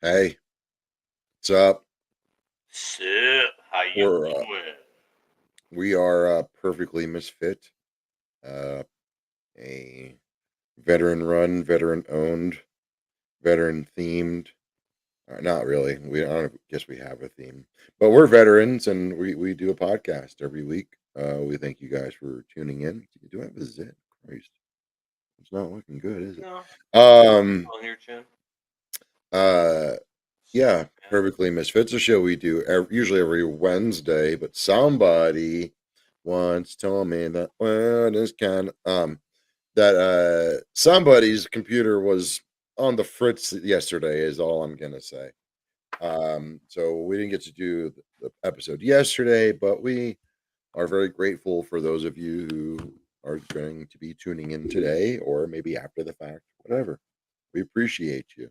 Hey, what's up? Shit, how you We're doing? we are perfectly misfit. Uh, a veteran run, veteran owned, veteran themed. Not really. I don't guess we have a theme, but we're veterans, and we do a podcast every week. We thank you guys for tuning in. Do I have a zit? Christ, it's not looking good, is it? No, Um. on your chin. Uh. Sweet Yeah, man. perfectly misfits a show we do usually every Wednesday, but somebody once told me that is kind of that somebody's computer was on the fritz yesterday is all I'm gonna say. So we didn't get to do the episode yesterday, but we are very grateful for those of you who are going to be tuning in today or maybe after the fact, whatever. We appreciate you.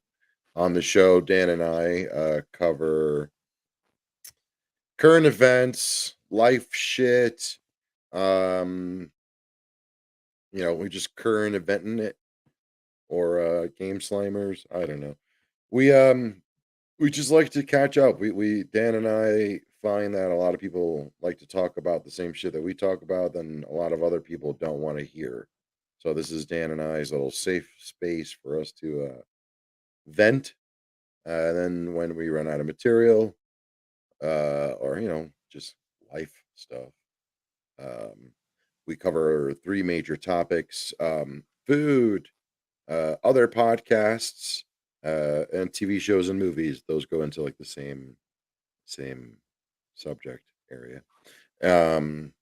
On the show, Dan and I cover current events, life shit. Um, we just current eventing it or game slimers. I don't know. We just like to catch up. We Dan and I find that a lot of people like to talk about the same shit that we talk about, then a lot of other people don't want to hear. So this is Dan and I's little safe space for us to vent. And then when we run out of material, or just life stuff, um, we cover three major topics: food, other podcasts, and TV shows and movies. Those go into like the same subject area. Um,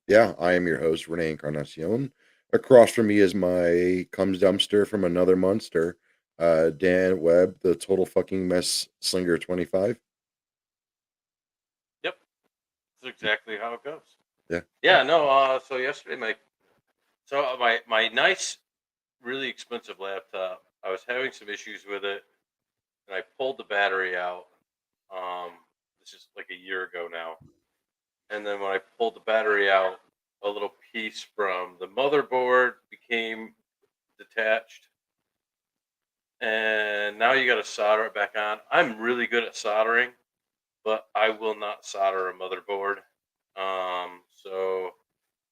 yeah, I am your host, Rene Encarnacion. Across from me is my comes dumpster from another monster, Dan Webb, the total fucking mess slinger 25. Yep, that's exactly how it goes. Yeah, Yeah, no. So yesterday, my nice, really expensive laptop. I was having some issues with it, and I pulled the battery out. Um, this is like a year ago now. And then when I pulled the battery out, a little piece from the motherboard became detached, and now you got to solder it back on. I'm really good at soldering, but I will not solder a motherboard. So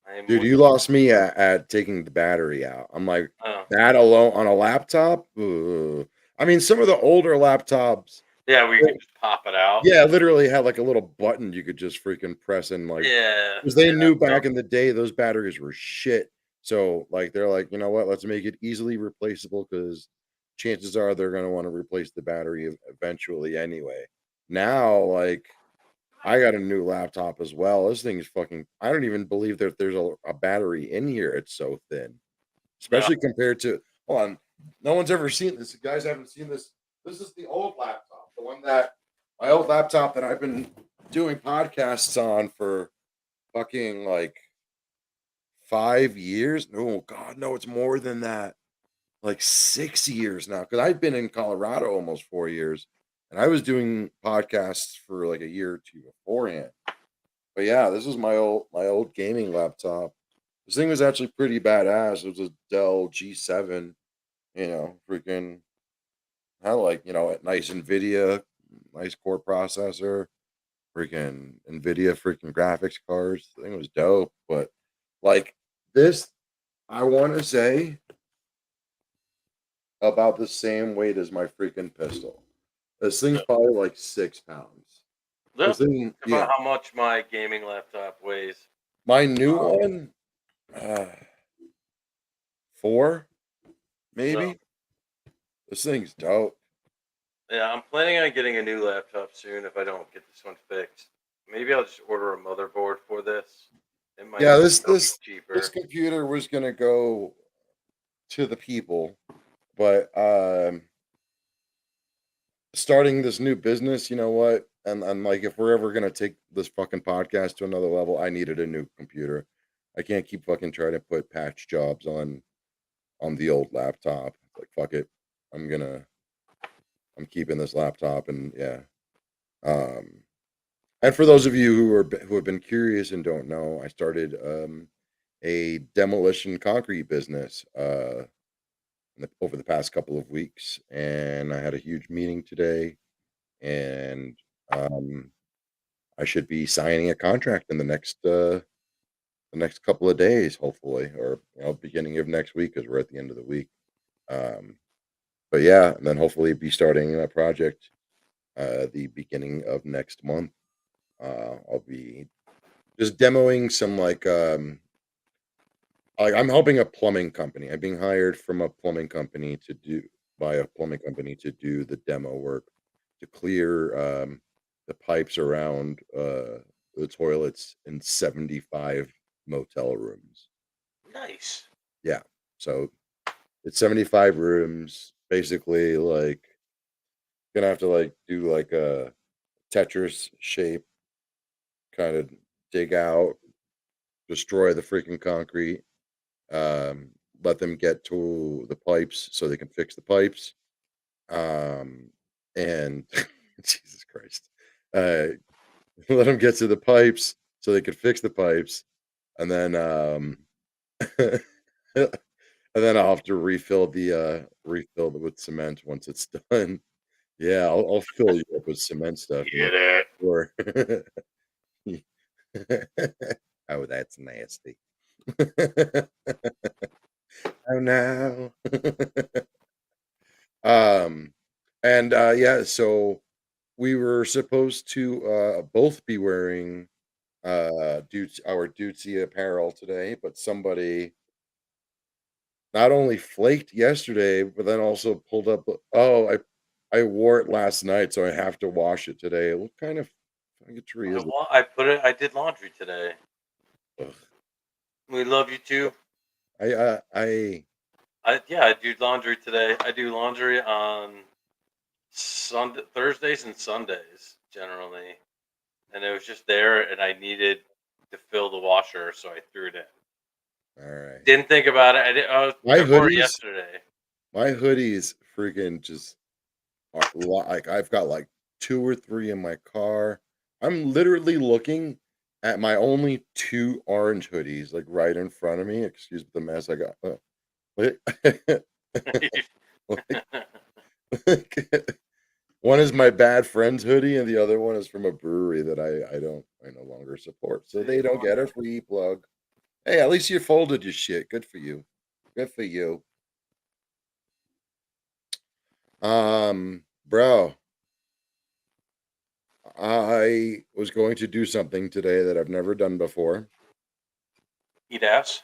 I'm dude, you looking. lost me at taking the battery out. I'm like, Oh, that alone on a laptop? Ugh. I mean, some of the older laptops, yeah, we could well, just pop it out. yeah, literally had like a little button you could just freaking press and like, Yeah, because they yeah. knew So back in the day those batteries were shit. So like they're like, you know what? Let's make it easily replaceable because chances are they're gonna want to replace the battery eventually anyway. Now, like I got a new laptop as well. This thing is fucking. I don't even believe that there's a battery in here. It's so thin, no, especially compared to. Hold on, no one's ever seen this. You guys haven't seen this. This is the old laptop, the one that my old laptop that I've been doing podcasts on for fucking like 5 years. No, God, no, it's more than that. Like 6 years now, because I've been in Colorado almost 4 years, and I was doing podcasts for like a year or two beforehand. But yeah, this is my old gaming laptop. This thing was actually pretty badass. It was a Dell G7, freaking had like, a nice Nvidia, nice core processor, freaking Nvidia freaking graphics cards. The thing was dope. But like this, I wanna say about the same weight as my freaking pistol. This thing's no. probably like 6 pounds. This That's thing, about yeah. how much my gaming laptop weighs. My new Um, one, uh, 4, so maybe. This thing's dope. yeah, I'm planning on getting a new laptop soon if I don't get this one fixed. Maybe I'll just order a motherboard for this. It might Yeah, this still be this this cheaper. computer was gonna go to the people, but starting this new business, you know what? And like if we're ever gonna take this fucking podcast to another level, I needed a new computer. I can't keep fucking trying to put patch jobs on the old laptop. Like fuck it. I'm gonna I'm keeping this laptop and yeah. Um and for those of you who have been curious and don't know, I started a demolition concrete business. over the past couple of weeks, and I had a huge meeting today, and um, I should be signing a contract in the next couple of days, hopefully, or beginning of next week, because we're at the end of the week. Um, but yeah, and then hopefully be starting a project the beginning of next month. I'll be just demoing some like I'm helping a plumbing company. I'm being hired from a plumbing company to do by a plumbing company to do the demo work to clear the pipes around the toilets in 75 motel rooms. Nice. Yeah. So it's 75 rooms, basically like gonna have to like do like a Tetris shape, kind of dig out, destroy the freaking concrete, um, let them get to the pipes so they can fix the pipes. Um, and Jesus Christ, uh, let them get to the pipes so they could fix the pipes, and then and then I'll have to refill it with cement once it's done. Yeah, I'll fill you up with cement stuff. You know, Get it? or oh, that's nasty. Oh no. Um, and yeah, so we were supposed to both be wearing our Duty apparel today, but somebody not only flaked yesterday, but then also pulled up. Oh, I wore it last night, so I have to wash it today. What kind of fucking tree is it? I put it. I did laundry today. Ugh. We love you too. I I do laundry today. I do laundry on Sunday, Thursdays, and Sundays generally, and it was just there, and I needed to fill the washer, so I threw it in. all right. Didn't think about it. My I wore it hoodies, yesterday. my hoodies, freaking just like I've got like 2 or 3 in my car. I'm literally looking at my only 2 orange hoodies, like, right in front of me. Excuse the mess I got. Like like like, one is my bad friend's hoodie, and the other one is from a brewery that I no longer support, so they don't get a free plug. Hey, at least you folded your shit. Good for you. Good for you. Bro, I was going to do something today that I've never done before. Eat ass.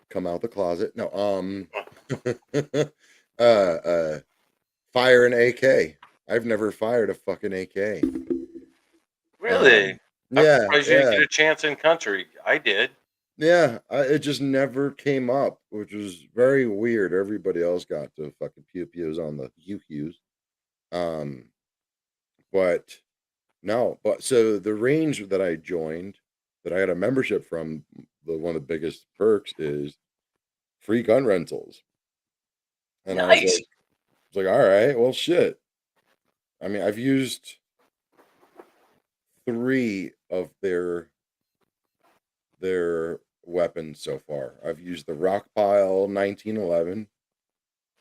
Come out the closet. No, uh, fire an AK. I've never fired a fucking AK. Really? I'm Yeah, surprised you didn't yeah, get a chance in country. I did. yeah. It just never came up, which was very weird. Everybody else got to fucking pew pews on the pew pews. Um, but no, but so the range that I joined, that I had a membership from, the one of the biggest perks is free gun rentals. And I Nice. was like, all right, well, shit. I mean, I've used 3 of their weapons so far. I've used the Rockpile 1911.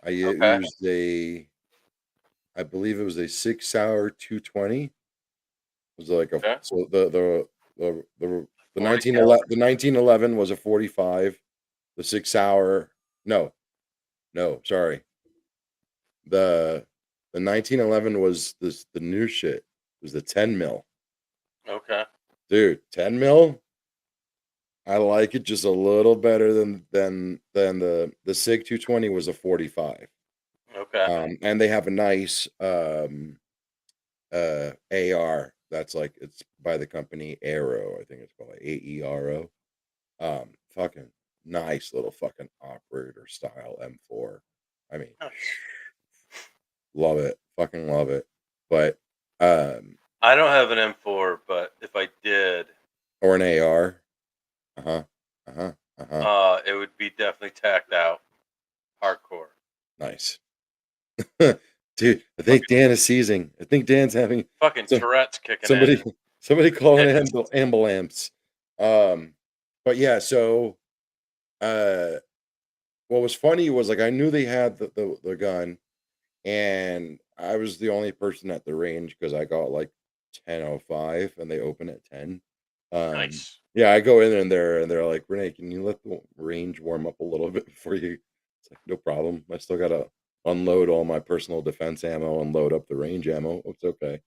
Okay. Used I believe it was a 6 hour 220. It was like a Okay. so the 40 1911 caliber. the 1911 was a 45. The 6 hour, no, no, sorry. The the 1911 was the new shit. It was the 10 mil. Okay. Dude, 10 mil. I like it just a little better than the Sig 220 was a 45. Okay. And they have a nice AR that's like, it's by the company Aero, I think it's called AERO. Fucking nice little fucking operator style M4. I mean, Nice. love it. Fucking love it. But um I don't have an M4, but if I did, or an AR. Uh-huh. Uh-huh. Uh-huh. it would be definitely tacked out, hardcore. Nice. Dude, I think Fucking, Dan is seizing. I think Dan's having fucking so Tourette's kicking in. somebody somebody call an It's ambulance. Um, but yeah, so uh what was funny was like I knew they had the gun, and I was the only person at the range because I got like 10:05 and they open at 10. Nice. Yeah, I go in there and they're like, Renee, can you let the range warm up a little bit before you? It's like, no problem. I still gotta unload all my personal defense ammo and load up the range ammo. It's okay.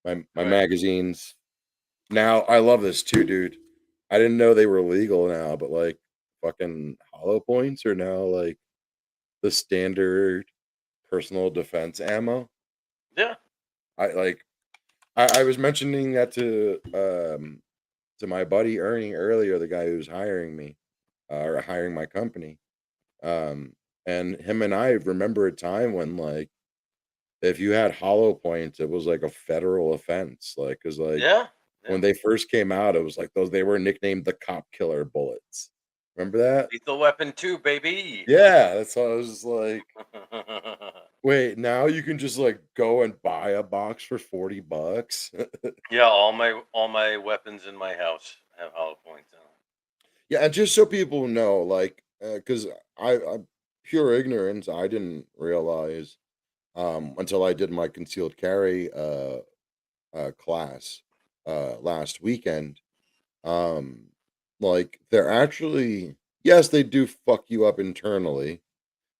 My Right. magazines. Now I love this too, dude. I didn't know they were legal now, but like fucking hollow points are now like the standard personal defense ammo. Yeah. I like I was mentioning that to my buddy Ernie earlier, the guy who's hiring me or hiring my company. Um, and him and I remember a time when like if you had hollow points, it was like a federal offense. Like, cause like Yeah. when Yeah. they first came out, it was like those they were nicknamed the cop killer bullets. Remember that? Lethal Weapon 2, baby. Yeah, that's why I was just like, wait, now you can just like go and buy a box for $40. Yeah, all my weapons in my house have hollow points in them. Yeah, and just so people know, like, because I pure ignorance, I didn't realize until I did my concealed carry class last weekend. Um, like, they're actually yes, they do fuck you up internally,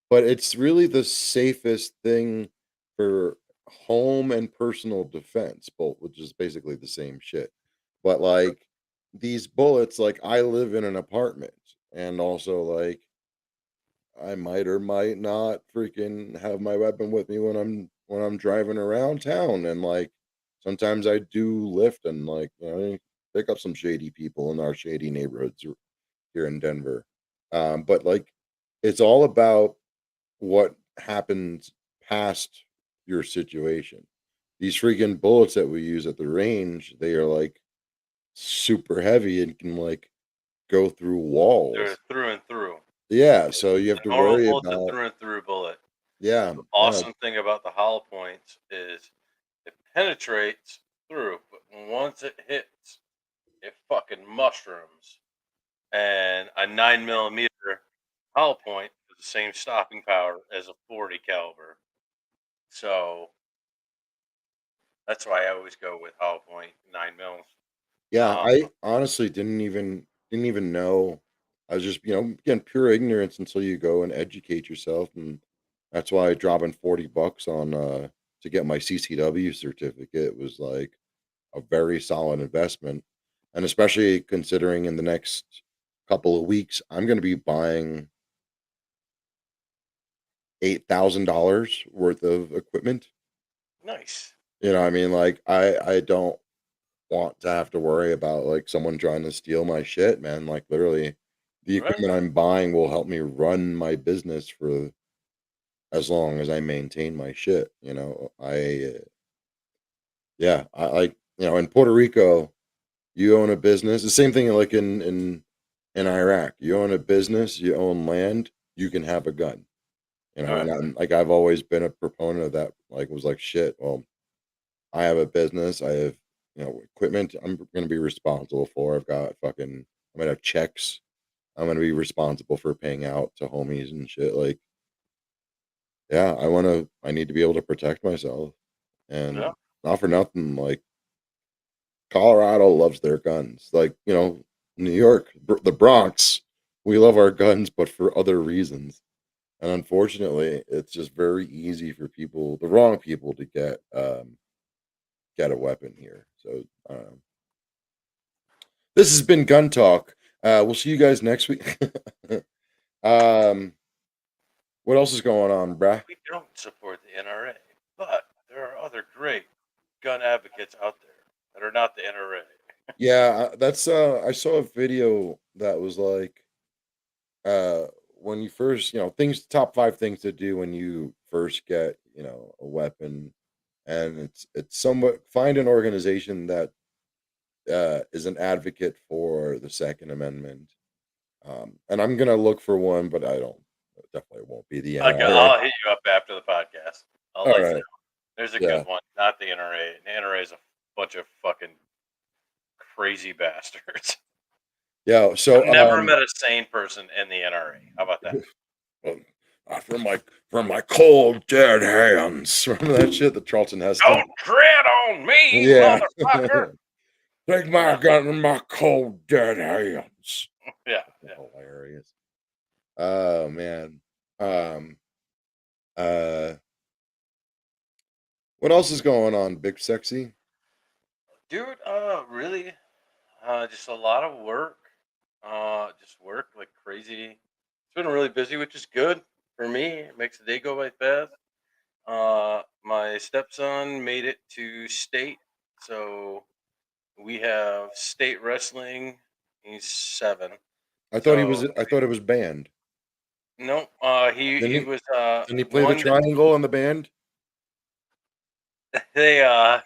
but it's really the safest thing for home and personal defense, both, which is basically the same shit. But like these bullets, like I live in an apartment, and also like I might or might not freaking have my weapon with me when I'm driving around town, and like sometimes I do lift and like pick up some shady people in our shady neighborhoods here in Denver. But like it's all about what happens past your situation. These freaking bullets that we use at the range, they are like super heavy and can like go through They're walls. through and through. Yeah, so you have A to normal worry bullet's a about through and through bullet. yeah, The yeah, awesome thing about the hollow points is it penetrates through, but once it hits, it fucking mushrooms. And a 9 millimeter hollow point has the same stopping power as a 40 caliber. So that's why I always go with hollow point 9 mils. yeah. Um, I honestly didn't even know. I was just again pure ignorance until you go and educate yourself, and that's why dropping $40 on to get my CCW certificate was like a very solid investment, and especially considering in the next couple of weeks, I'm going to be buying $8,000 worth of equipment. nice. I mean, like I don't want to have to worry about like someone trying to steal my shit, man. Like literally, the Right. equipment I'm buying will help me run my business for as long as I maintain my shit. Yeah, I like in Puerto Rico. You own a business. The same thing like in Iraq. You own a business, you own land, you can have a gun. And Right. like I've always been a proponent of that. Like was like shit. Well, I have a business. I have equipment. I'm gonna be responsible for. I've got fucking. I'm gonna have checks. I'm gonna be responsible for paying out to homies and shit. Like, yeah, I wanna. I need to be able to protect myself. Yeah. And not for nothing, like Colorado loves their guns. Like, New York, the Bronx, we love our guns, but for other reasons. And unfortunately, it's just very easy for people, the wrong people, to get a weapon here. So, this has been Gun Talk. We'll see you guys next week. um, what else is going on, bruh? We don't support the NRA, but there are other great gun advocates out there that are not the NRA. Yeah, that's I saw a video that was like uh when you first, things top 5 things to do when you first get, a weapon. And it's somewhat find an organization that is an advocate for the Second Amendment. And I'm gonna look for one, but I don't it definitely won't be the Okay, NRA. I'll hit you up after the podcast. I'll All let you right. know. There's a good Yeah. one, not the NRA. The NRA is a bunch of fucking crazy bastards. Yeah. I've So never met a sane person in the NRA. How about that? From my cold dead hands. Remember that shit, the Charlton Heston? Don't tread on me, Yeah. motherfucker. Take my Yeah, gun in my cold dead hands. yeah, Fucking yeah. hilarious. Oh man. Um. Uh. What else is going on, Big Sexy? Dude, really, just a lot of work. Just work like crazy. It's been really busy, which is good for me. It makes the day go by fast. My stepson made it to state, so we have state wrestling. He's 7. I thought he was. So I thought it was band. no, he Didn't he he? was Didn't he play the one that triangle on the band? they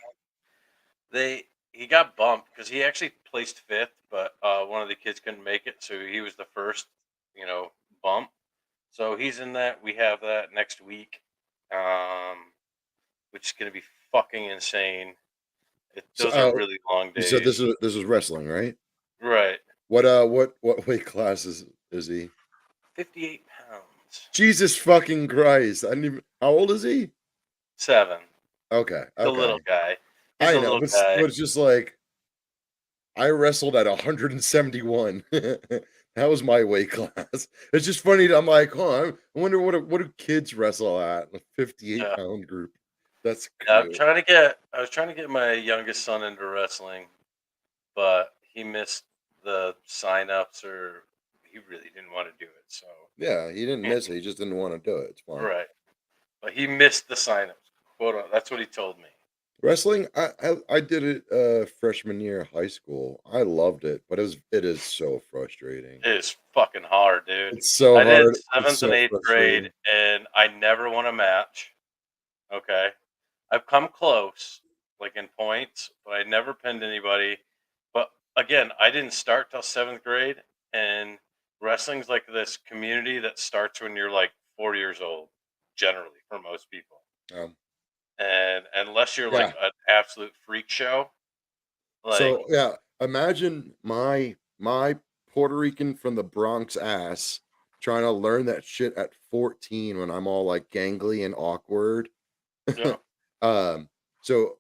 they he got bumped because he actually placed fifth, but one of the kids couldn't make it, so he was the first, bump. So he's in that. We have that next week, um, which is gonna be fucking insane. So, Those are really long you said days, this is wrestling, right? right? What weight class is he? 58 pounds, Jesus fucking Christ! I didn't even. How old is he? 7. Okay, The little okay. guy. He's I a know, little but guy. it's just like I wrestled at 171. That was my weight class. It's just funny. I'm like, huh? I wonder what do kids wrestle at? A 58 Yeah. pound group. That's Yeah, cute. I was trying to get my youngest son into wrestling, but he missed the sign-ups, or he really didn't want to do it. So, Yeah, he didn't miss it. He just didn't want to do it. It's fine. right. But he missed the sign-ups. That's what he told me. Wrestling, I did it freshman year of high school. I loved it, but it is so frustrating. It is fucking hard, dude. It's so I did hard. It's 7th and so 8th grade, frustrating. and I never won a match. Okay. I've come close, like in points, but I never pinned anybody. But again, I didn't start till 7th grade, and wrestling's like this community that starts when you're like 4 years old, generally for most people. Um, And unless you're like yeah. an absolute freak show, like So yeah, imagine my Puerto Rican from the Bronx ass trying to learn that shit at 14 when I'm all like gangly and awkward. yeah, um, so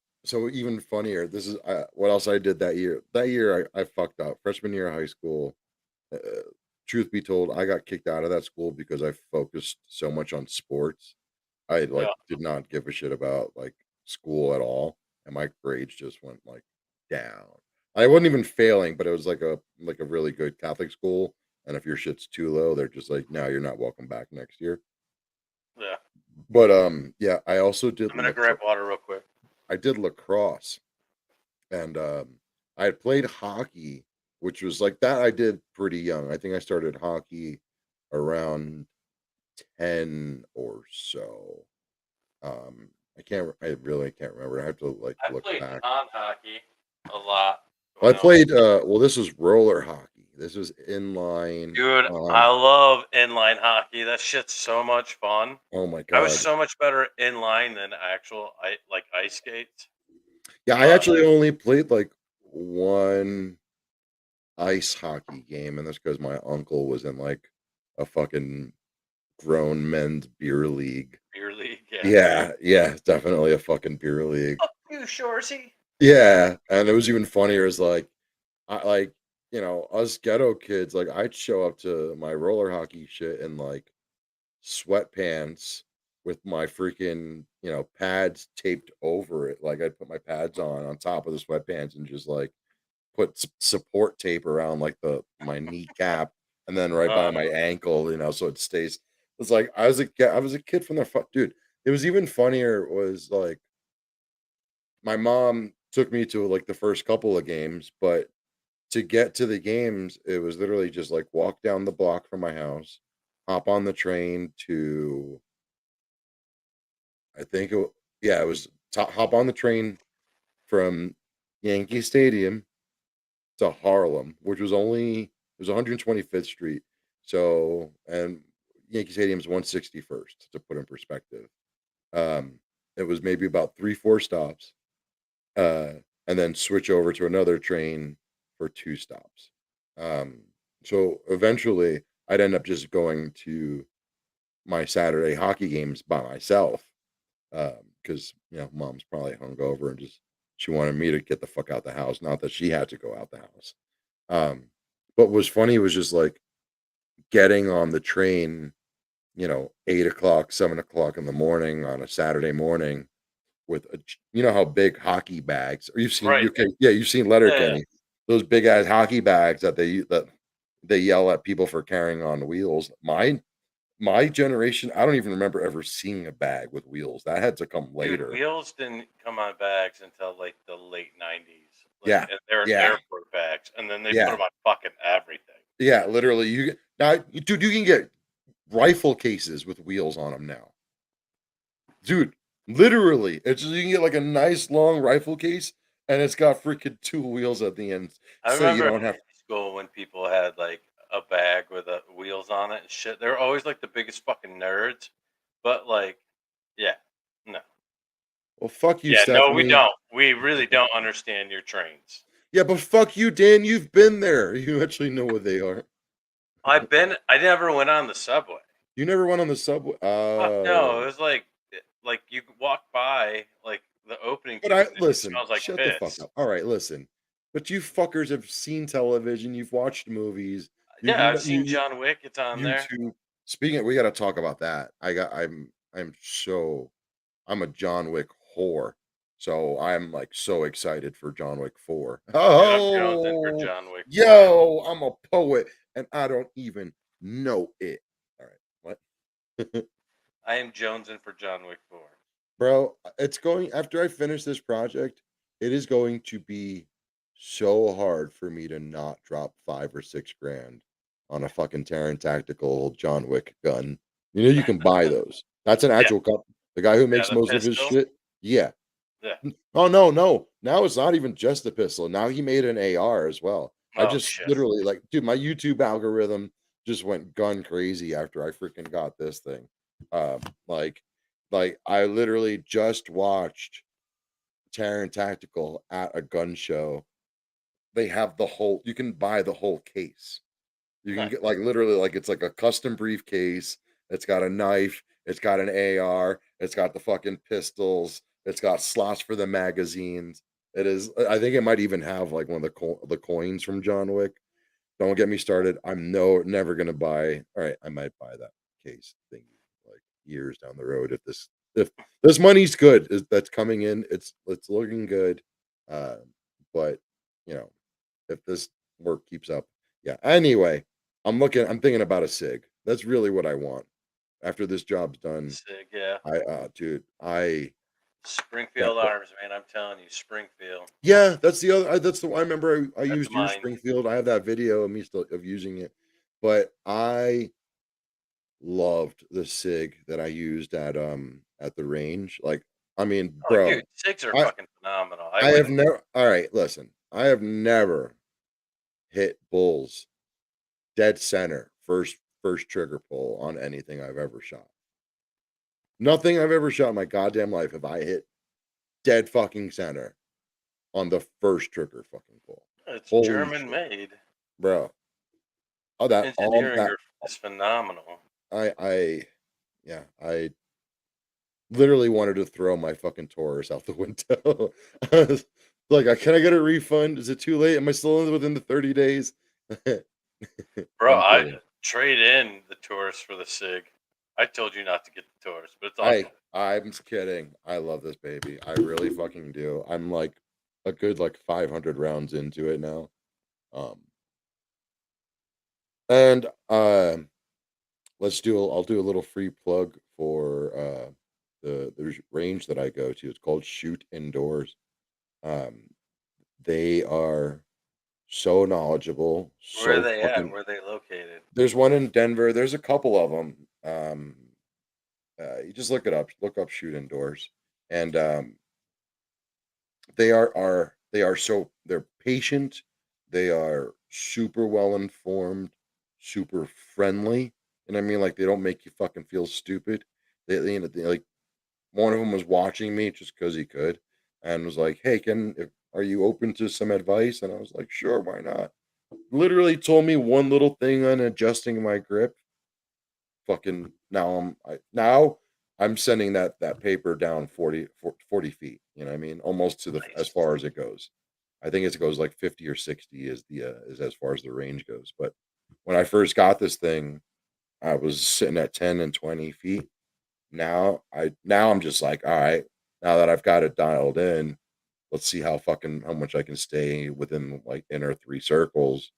even funnier. This is what else I did that year. That year I fucked up. Freshman year of high school. Uh, Truth be told, I got kicked out of that school because I focused so much on sports. I like yeah, did not give a shit about like school at all, and my grades just went like down. I wasn't even failing, but it was like a really good Catholic school. And if your shit's too low, they're just like, no, you're not welcome back next year. yeah. But yeah, I also did I'm gonna grab water real quick. I did lacrosse, and I had played hockey, which was like that. I did pretty young. I think I started hockey around 10 or so. I really can't remember. I have to like I look played back. pond hockey a lot I when I was played well, this was roller hockey. This was inline. dude, I love inline hockey. That shit's so much fun. Oh my I was god. so much better inline than actual ice skates. Yeah, I But actually only played like one ice hockey game, and that's because my uncle was in like a fucking grown men's beer league. beer league, yeah. Yeah, yeah, definitely a fucking beer league. Fuck you, Shorzy. Yeah, and it was even funnier is like I like, us ghetto kids, like I'd show up to my roller hockey shit in like sweatpants with my freaking, pads taped over it. Like I'd put my pads on top of the sweatpants and just like put support tape around like my kneecap and then right by Uh, my ankle, so it stays. It's like I was a kid from the dude. It was even funnier was like my mom took me to like the first couple of games, but to get to the games, it was literally just like walk down the block from my house, hop on the train to I think it, yeah, it was hop on the train from Yankee Stadium to Harlem, which was only it was 125th Street. So and Yankee Stadium's 161st to put in perspective. Um, it was maybe about 3, 4 stops, uh, and then switch over to another train for 2 stops. Um, so eventually, I'd end up just going to my Saturday hockey games by myself because mom's probably hungover and just she wanted me to get the fuck out the house. Not that she had to go out the house. Um, but what was funny was just like getting on the train, 8 o'clock, 7 o'clock in the morning on a Saturday morning with how big hockey bags, or you've seen Right. okay, yeah, you've seen Yeah. Letterkenny, those big ass hockey bags that they yell at people for carrying on wheels. My generation, I don't even remember ever seeing a bag with wheels. That had to come Dude, later. wheels didn't come on bags until like the late '90s. Like, Yeah. and they're Yeah. airport bags, and then they put Yeah. them on fucking everything. Yeah, literally, dude, you can get rifle cases with wheels on them now. Dude, literally, it's just you can get, like, a nice long rifle case, and it's got freaking 2 wheels at the end, I so you remember in don't have. high school when people had like a bag with wheels on it and shit. They're always like the biggest fucking nerds, but like, yeah, no, Well, fuck you, yeah, no, we Stephanie. don't. We really don't understand your trains. Yeah, but fuck you, Dan, you've been there. You actually know what they are. I never went on the subway. You never went on the subway. Fuck no. It Oh. was like you could walk by like the opening But to I it and it listen, smells like shut the fuck piss. up. Alright, listen. But you fuckers have seen television, you've watched movies, you've Yeah, I've kn seen John Wick. It's on there. YouTube. Speaking of, we gotta talk about that. I'm a John Wick whore. So I'm like so excited for John Wick 4. Dude, I'm jonesing for Oh, John Wick 4. yo, I'm a poet and I don't even know it. All right. What? I am jonesing for John Wick 4. Bro, it's going after I finish this project, it is going to be so hard for me to not drop 5 or 6 grand on a fucking Terran Tactical John Wick gun. You can buy those. That's an Yeah, actual the guy who yeah, makes the most of his pistol. shit. Yeah. Yeah. Oh no, no. Now it's not even just the pistol. Now he made an AR as well. I Oh just shit. literally like, dude, my YouTube algorithm just went gun crazy after I freaking got this thing. Um, like, like I literally just watched Terran Tactical at a gun show. They have the whole. You can buy the whole case. You can Nice. get like literally like it's like a custom briefcase. It's got a knife. It's got an AR. It's got the fucking pistols. It's got slots for the magazines. It is. I think it might even have like one of the coins from John Wick. Don't get me started. I'm never gonna buy. All right, I might buy that case thing like years down the road if this money's good that's coming in. It's looking good. Uh, but you know if this work keeps up. Yeah. Anyway, I'm thinking about a SIG. That's really what I want. After this job's done, Sick, yeah. dude, I that Springfield Arms, man. I'm telling you, Springfield. yeah, that's the other that's the I remember I That's used your mine. Springfield. I have that video of me still of using it. But I loved the SIG that I used at the range. Like, I mean, Oh, dude, bro, SIGs are I fucking phenomenal. I I have wouldn't. never all right, listen. I have never hit bulls dead center, first trigger pull on anything I've ever shot. Nothing I've ever shot in my goddamn life have I hit dead fucking center on the first trigger fucking pull. It's Holy German shit, made. bro! All Engineering that is phenomenal. I yeah, I literally wanted to throw my fucking Taurus out the window. I was like, can I get a refund? Is it too late? Am I still within the 30 days? Bro, I'm I kidding. trade in the Taurus for the SIG. I told you not to get the Taurus, but it's all I good. I'm just kidding. I love this baby. I really fucking do. I'm like a good like 500 rounds into it now. Um and I'll do a little free plug for the range that I go to. It's called Shoot Indoors. Um they are so knowledgeable, Where are so they at? fucking. Where are they located? There's one in Denver. There's a couple of them. You just look it up. Look up Shoot Indoors, and they are so they're patient. They are super well informed, super friendly, and I mean like they don't make you fucking feel stupid. Like one of them was watching me just because he could, and was like, "Hey, are you open to some advice?" And I was like, "Sure, why not?" Literally told me one little thing on adjusting my grip. fucking now I'm sending that paper down 40 feet. You know what I mean? Almost to the as Nice. far as it goes. I think it goes like 50 or 60 is the is as far as the range goes. But when I first got this thing, I was sitting at 10 and 20 feet. Now I'm just like, all right, now that I've got it dialed in, let's see how much I can stay within like inner three circles,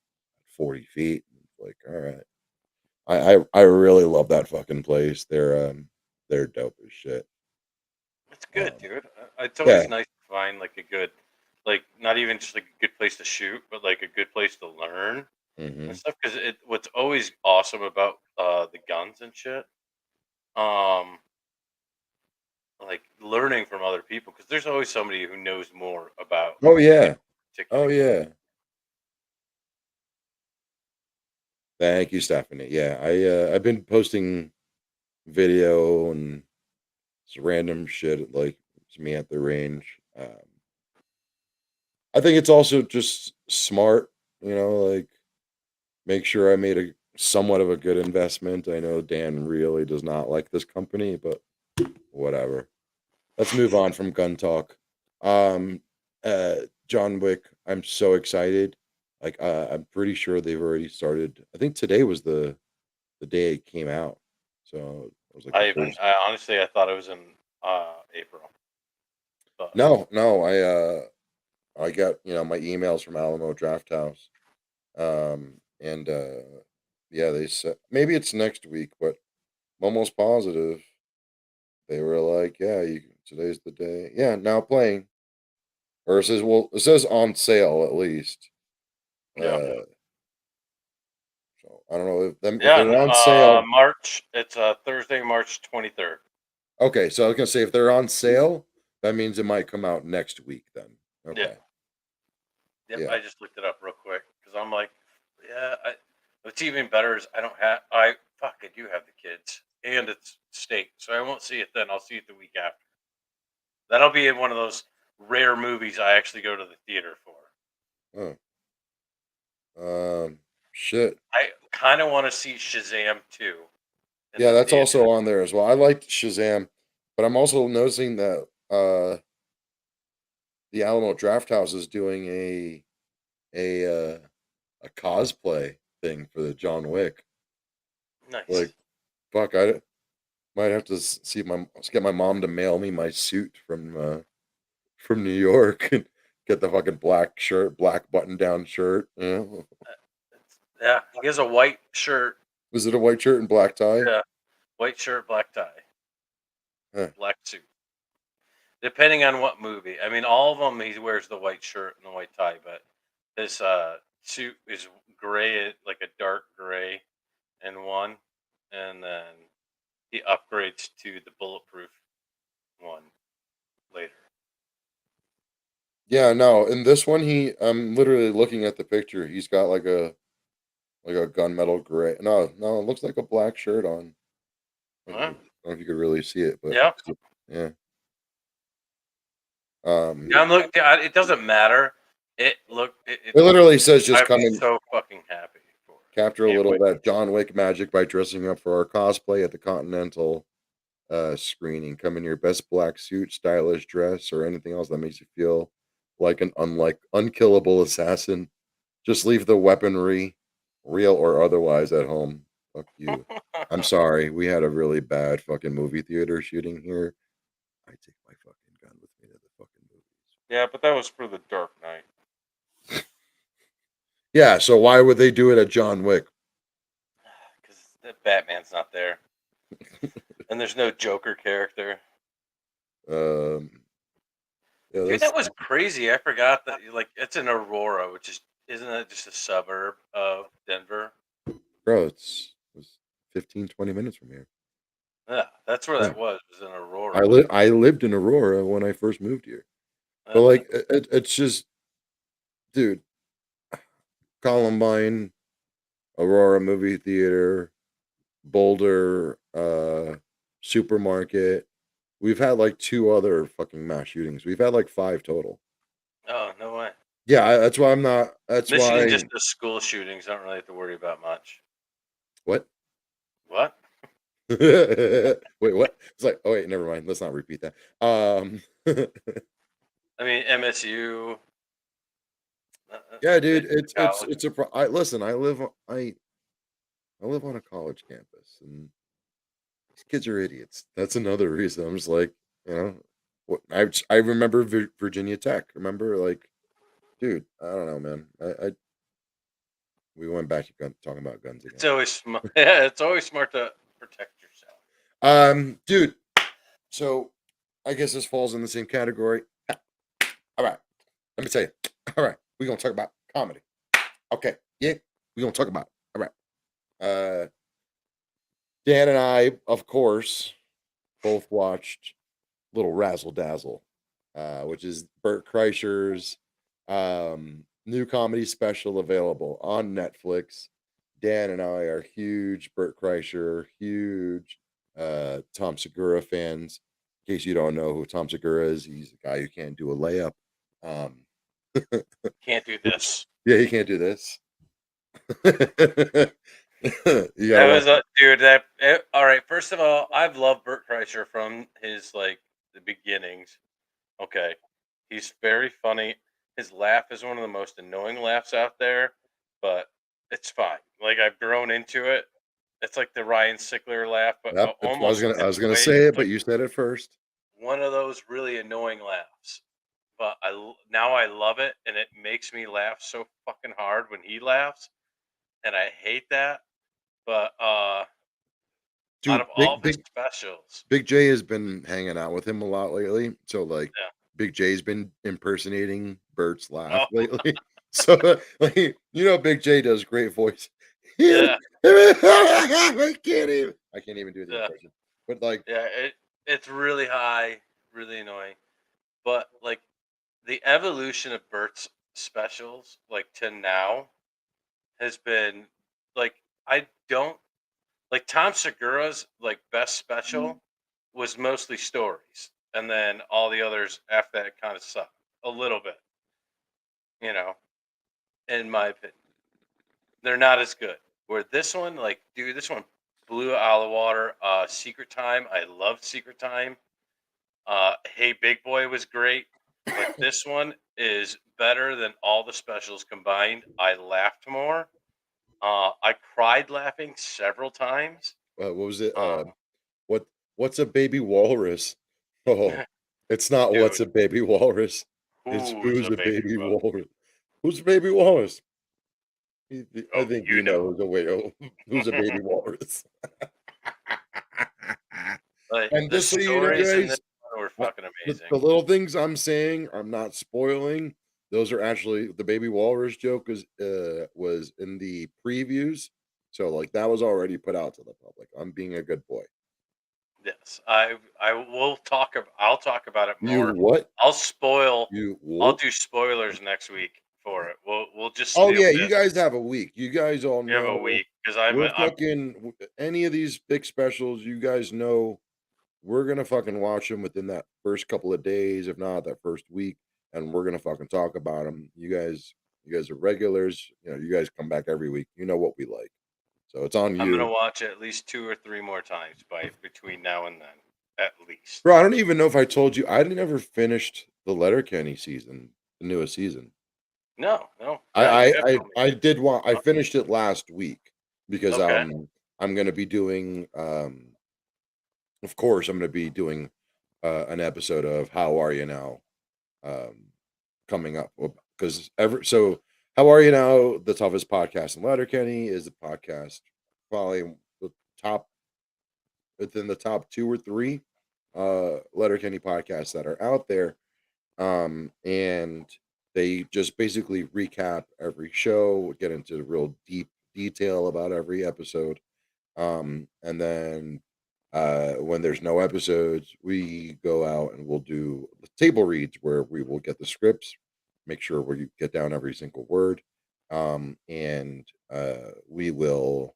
40 feet. Like, all right. I really love that fucking place. They're dope as shit. It's good, Um, dude. It's yeah. always nice to find like a good, like not even just like a good place to shoot, but like a good place to learn and Hmm. stuff. Because it what's always awesome about the guns and shit, um, like learning from other people. Because there's always somebody who knows more about Oh any yeah. particular Oh gun. yeah. Thank you, Stephanie. Yeah, I've been posting video and just random shit like it's me at the range. I think it's also just smart, like make sure I made a somewhat of a good investment. I know Dan really does not like this company, but whatever. Let's move on from gun talk. Um, John Wick. I'm so excited. Like, I'm pretty sure they've already started. I think today was the day it came out, so it was like the first. I honestly I thought it was in April, but No, no, I got my emails from Alamo Draft House, and yeah, they said maybe it's next week, but I'm almost positive they were like, yeah, today's the day. Yeah, now playing. Or it says on sale at least. yeah, Uh, so I don't know if yeah. they're on sale. March. It's Thursday, March 23rd. Okay, so I was gonna say if they're on sale, that means it might come out next week then. Yeah. Okay, Yep, yeah, I just looked it up real quick because I'm like, yeah. What's even better is I don't have. I fuck. I do have the kids, and it's state, so I won't see it then. I'll see it the week after. That'll be one of those rare movies I actually go to the theater for. oh, shit. I kind of want to see Shazam 2 in Yeah, the that's theater. also on there as well. I liked Shazam, but I'm also noticing that the Alamo Draft House is doing a a cosplay thing for the John Wick. Like, Nice. fuck, I might have to get my mom to mail me my suit from New York and get the fucking black shirt, black button down shirt. Yeah, he has a white shirt. Was it a white shirt and black tie? Yeah, white shirt, black tie, Huh. black suit. Depending on what movie. I mean, all of them he wears the white shirt and the white tie, but his suit is gray, like a dark gray in one, and then he upgrades to the bulletproof one later. Yeah, no. In this one, I'm literally looking at the picture. He's got like a gunmetal gray. No, no, it looks like a black shirt on. I don't Huh? know if you could really see it, but Yeah. yeah. Yeah, I'm looking. It doesn't matter. It It literally says just I'm come and so fucking happy for capture it. a Can't little wait. of that John Wick magic by dressing up for our cosplay at the Continental screening. Come in your best black suit, stylish dress, or anything else that makes you feel like an unkillable assassin. Just leave the weaponry, real or otherwise, at home. Fuck you. I'm sorry. We had a really bad fucking movie theater shooting here. I take my fucking gun with me to the fucking movies. Yeah, but that was for the Dark Knight Yeah, so why would they do it at John Wick? because the Batman's not there, and there's no Joker character. Um, yeah, Dude, that's that was crazy. I forgot that like it's in Aurora, which is isn't that just a suburb of Denver? bro. It's 15-20 minutes from here. Yeah, that's where Yeah. that was in I Aurora. live. I lived in Aurora when I first moved here, but Yeah, like, it's just, dude, Columbine, Aurora movie theater, Boulder, supermarket. We've had like two other fucking mass shootings. We've had like five total. oh no way. Yeah, that's why I'm not. That's Michigan just why. does school shootings. Don't really have to worry about much. What? What? Wait, what? It's like, oh wait, never mind. Let's not repeat that. I mean, MSU, Yeah, dude, the college. it's a I listen, I live on a college campus and these kids are idiots. That's another reason. I'm just like, you know, what I remember Virginia Tech. Remember, like, dude, I don't know, man. I we went back to talking about guns It's again. always smart. Yeah, it's always smart to protect yourself. Dude. So I guess this falls in the same category. All right, let me tell you. All right, we're gonna talk about comedy. Okay, yeah, we're gonna talk about it. All right. Dan and I, of course, both watched Little Razzle Dazzle, which is Bert Kreischer's new comedy special available on Netflix. Dan and I are huge Bert Kreischer, huge Tom Segura fans. In case you don't know who Tom Segura is, he's a guy who can't do a layup. Um, Can't do which, this. yeah, he can't do this. You gotta That watch was a dude. All right. First of all, I've loved Bert Kreischer from his like the beginnings. Okay, he's very funny. His laugh is one of the most annoying laughs out there, but it's fine. Like I've grown into it. It's like the Ryan Sickler laugh, but Yep, that's what almost I in was a gonna way, say it's it, but like you said it first. one of those really annoying laughs. But now I love it, and it makes me laugh so fucking hard when he laughs, and I hate that. But out Dude, of all of his specials, Big J has been hanging out with him a lot lately. So like yeah, Big J's been impersonating Bert's laugh oh lately. So like Big J does great voice. yeah, I can't even do the yeah, impression. But like yeah. It's really high, really annoying. But like the evolution of Bert's specials, like to now, has been like I don't like Tom Segura's like best special was mostly stories, and then all the others after that kind of sucked a little bit. You know, in my opinion, they're not as good. Where this one, like, dude, this one blew it out of the water. Secret Time, I loved Secret Time. Hey Big Boy was great, but this one is better than all the specials combined. I laughed more. I cried laughing several times. what was it? Uh, What what's a baby walrus? Oh, it's not dude, what's a baby walrus. It's who's who's a a baby? baby walrus. Who's a baby walrus? I Oh, think you you know, know who's a who's a baby walrus. like And the just so you know, stories in this guys, one were uh, fucking the amazing. little things I'm saying, I'm not spoiling. Those are actually the baby walrus joke was in the previews, so like that was already put out to the public. I'm being a good boy. Yes, I will talk. I'll talk about it You more. what? I'll spoil. You I'll what? do spoilers next week for it. We'll just Oh steal yeah, you guys bits. have a week. You guys all We have a know week because we're I'm any of these big specials. You guys know we're gonna fucking watch them within that first couple of days, if not that first week, and we're gonna fucking talk about them. You guys are regulars. You guys come back every week. You know what we like, so it's on I'm gonna you, watch it at least 2 or 3 more times by between now and then, at least. bro. I don't even know if I told you I never finished the Letterkenny season, the newest season. No, no, yeah, you have told me. I did want. I finished it last week because Okay, I'm gonna be doing of course I'm gonna be doing an episode of How Are You Now um, coming up because how are you now? The toughest podcast in Letterkenny is the podcast probably the top within the top two or three Letterkenny podcasts that are out there, and they just basically recap every show, get into real deep detail about every episode, and then when there's no episodes, we go out and we'll do the table reads where we will get the scripts, make sure we get down every single word, and we will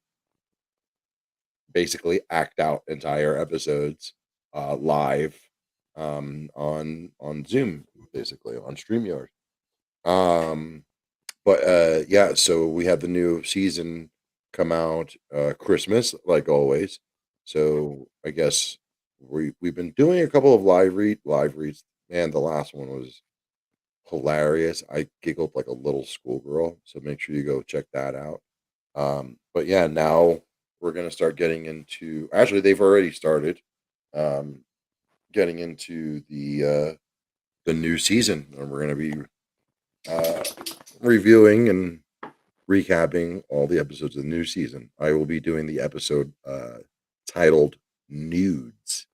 basically act out entire episodes live on Zoom, basically on StreamYard. Um, but yeah, so we have the new season come out Christmas like always. So I guess we've been doing a couple of live reads. Man, the last one was hilarious. I giggled like a little schoolgirl. So make sure you go check that out. But yeah, now we're gonna start getting into. Actually, they've already started um, getting into the new season, and we're gonna be uh, reviewing and recapping all the episodes of the new season. I will be doing the episode titled "Nudes."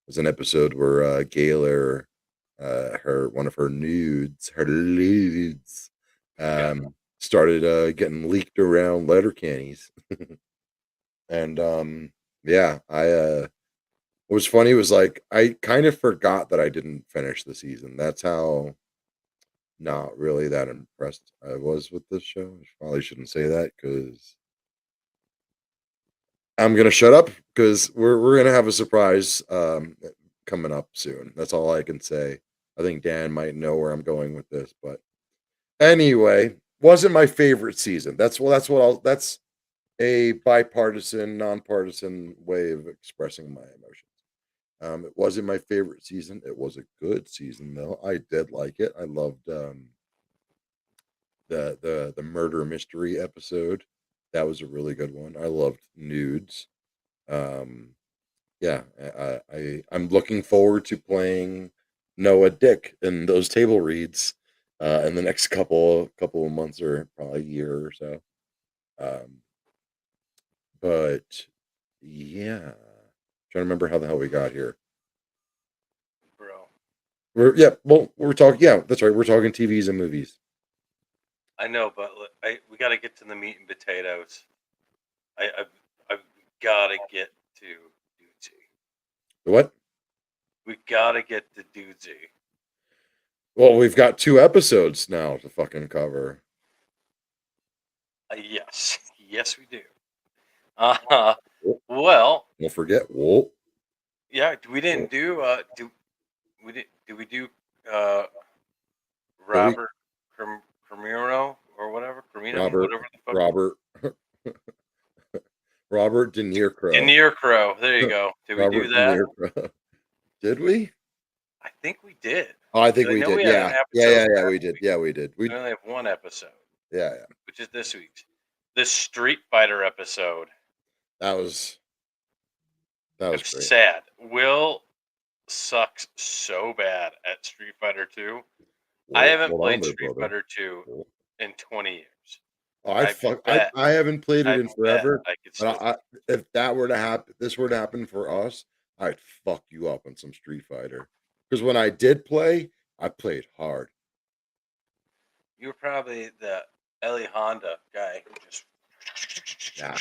It was an episode where Gaylor, her one of her nudes, Yeah. started getting leaked around letter cannies, and yeah, what was funny was like I kind of forgot that I didn't finish the season. That's how not really that impressed I was with this show. I probably shouldn't say that because I'm gonna shut up because we're gonna have a surprise coming up soon. That's all I can say. I think Dan might know where I'm going with this, but anyway, wasn't my favorite season. That's a bipartisan, nonpartisan way of expressing my emotions. It wasn't my favorite season. It was a good season though. I did like it. I loved the murder mystery episode. That was a really good one. I loved nudes. Um, yeah, I'm looking forward to playing Noah Dick in those table reads in the next couple of months or probably a year or so. Um, but yeah, trying to remember how the hell we got here. Bro. We're talking. Yeah, that's right. We're talking TVs and movies. I know, but we got to get to the meat and potatoes. I've got to get to Doozy. What? We got to get to Doozy. Well, we've got 2 episodes now to fucking cover. Yes, yes, we do. Uh, Oh, well, don't forget. Whoa, yeah, we whoa. didn't do. Did we do uh, Did we? Robert Cremino or whatever? Cremino, Robert, whatever the fuck. Robert, Robert De De Niro. Niro Crow. There you go. Did we do Robert De that? Niro. Did we? I think we did. Oh, I 'Cause think I we know did. we had an Yeah, yeah, episode yeah, yeah. We last did. week. Yeah, we did. We only have one episode, Yeah, yeah. which is this week's. The Street Fighter episode. That was that I'm was great. sad. Will sucks so bad at Street Fighter 2. I Well, haven't hold on played there, Street brother. Fighter 2 Well, in 20 years. oh, I bet, I haven't played it I in bet forever. I could But still do it. if that were to happen, this were to happen for us, I'd fuck you up on some Street Fighter. Because when I did play, I played hard. You were probably the Ellie Honda guy. Just Nah,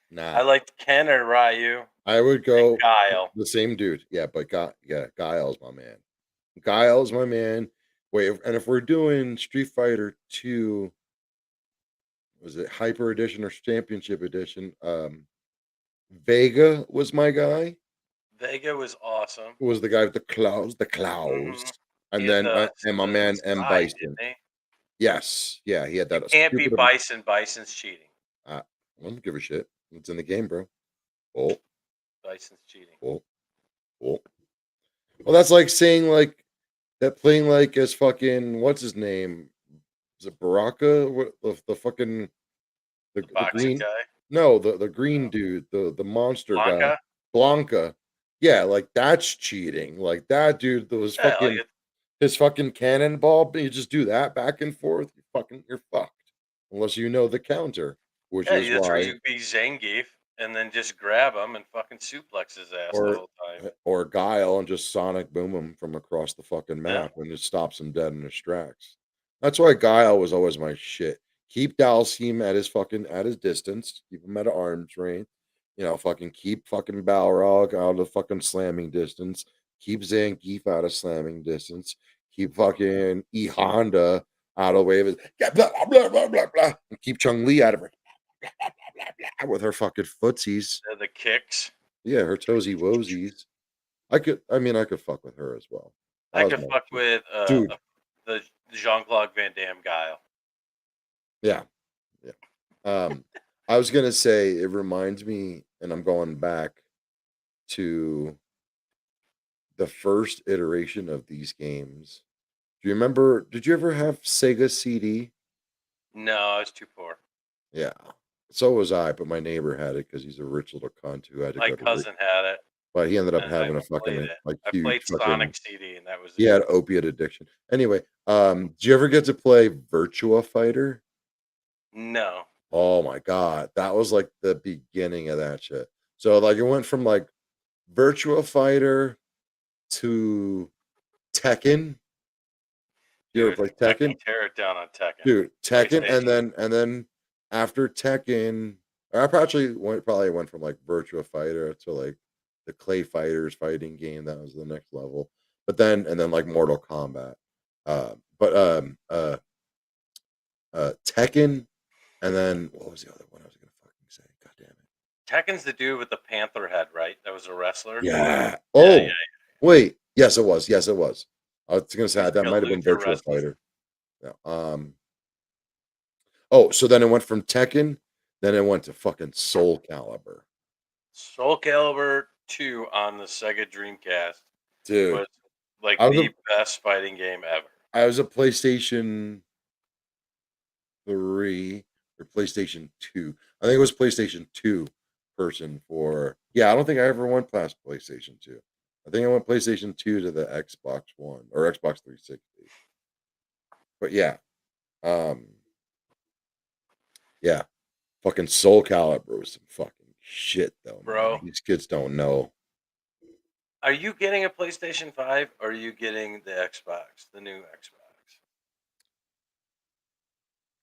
nah. I liked Ken or Ryu I would and go Guile. the same dude. Yeah, but Guile's my man. Guile's my man. Wait, and if we're doing Street Fighter 2, was it Hyper Edition or Championship Edition? Vega was my guy. Vega was awesome. Was the guy with the Hmm. claws, He and had then and my the man M side, Bison. didn't he? Yes, yeah, he had You that can't be stupid. Bison. Bison's cheating. Uh, I don't give a shit. It's in the game, bro. Oh, Bison's cheating. oh, oh. Well, that's like saying like that playing like as fucking what's his name? Is it Baraka? What the fucking The the boxing green? guy. No, the green Oh. dude, the monster guy, Blanca. Blanca. Yeah, like that's cheating. Like that dude that was Yeah, like fucking his fucking cannonball. But you just do that back and forth. You're fucked. Unless you know the counter, which yeah, is that's where why, you be Zangief and then just grab him and fucking suplex his ass the or whole time. or Guile and just sonic boom him from across the fucking Yeah. map and it stops him dead in his tracks. That's why Guile was always my shit. Keep Dalsim at his distance. Keep him at arm's range. You know, fucking keep fucking Balrog out of fucking slamming distance. Keep Zangief out of slamming distance. Keep fucking E Honda out of the way of it. Yeah, blah, blah, blah, blah, blah. And keep Chung Li out of it. Blah, blah, blah, blah, blah, with her fucking footsies. The kicks. Yeah, her toesy woesies. I could fuck with her as well. I That was could my fuck shit. with Dude. the Jean Claude Van Damme Guile. Yeah. Yeah. I was gonna say it reminds me, and I'm going back. to the first iteration of these games. Do you remember? Did you ever have Sega CD? No, I was too poor. Yeah. So was I, but my neighbor had it because he's a rich little cunt who had to My go to cousin had it, but he ended up and having a I played fucking it. like I huge played fucking Sonic CD, and that was he it. had opiate addiction. Anyway, did you ever get to play Virtua Fighter? No. Oh my god, that was like the beginning of that shit. So like it went from like Virtua Fighter to Tekken. You ever Dude, play I can Tekken? tear it down on Tekken. Dude, Tekken, and PlayStation. then after Tekken, I probably went from like Virtua Fighter to like the Clay Fighters fighting game. That was the next level. But then and then like Mortal Kombat. But Tekken, and then what was the other one I was gonna fucking say? God damn it. Tekken's the dude with the panther head, right? That was a wrestler. Yeah. Yeah, yeah. Oh, wait. Yes, it was. Yes, it was. I was gonna He say used to that be a might have been Luther Virtua wrestler. Fighter. Yeah. Oh, so then it went from Tekken, then it went to fucking Soul Calibur. Soul Calibur 2 on the Sega Dreamcast Dude, was like I was the a best fighting game ever. I was a PlayStation 3 or PlayStation 2. I think it was PlayStation 2 person for yeah, I don't think I ever went past PlayStation 2. I think I went PlayStation 2 to the Xbox One or Xbox 360. But yeah, um, yeah, fucking Soul Calibur was some fucking shit though, man. Bro, These kids don't know. are you getting a PlayStation 5 or are you getting the Xbox, the new Xbox?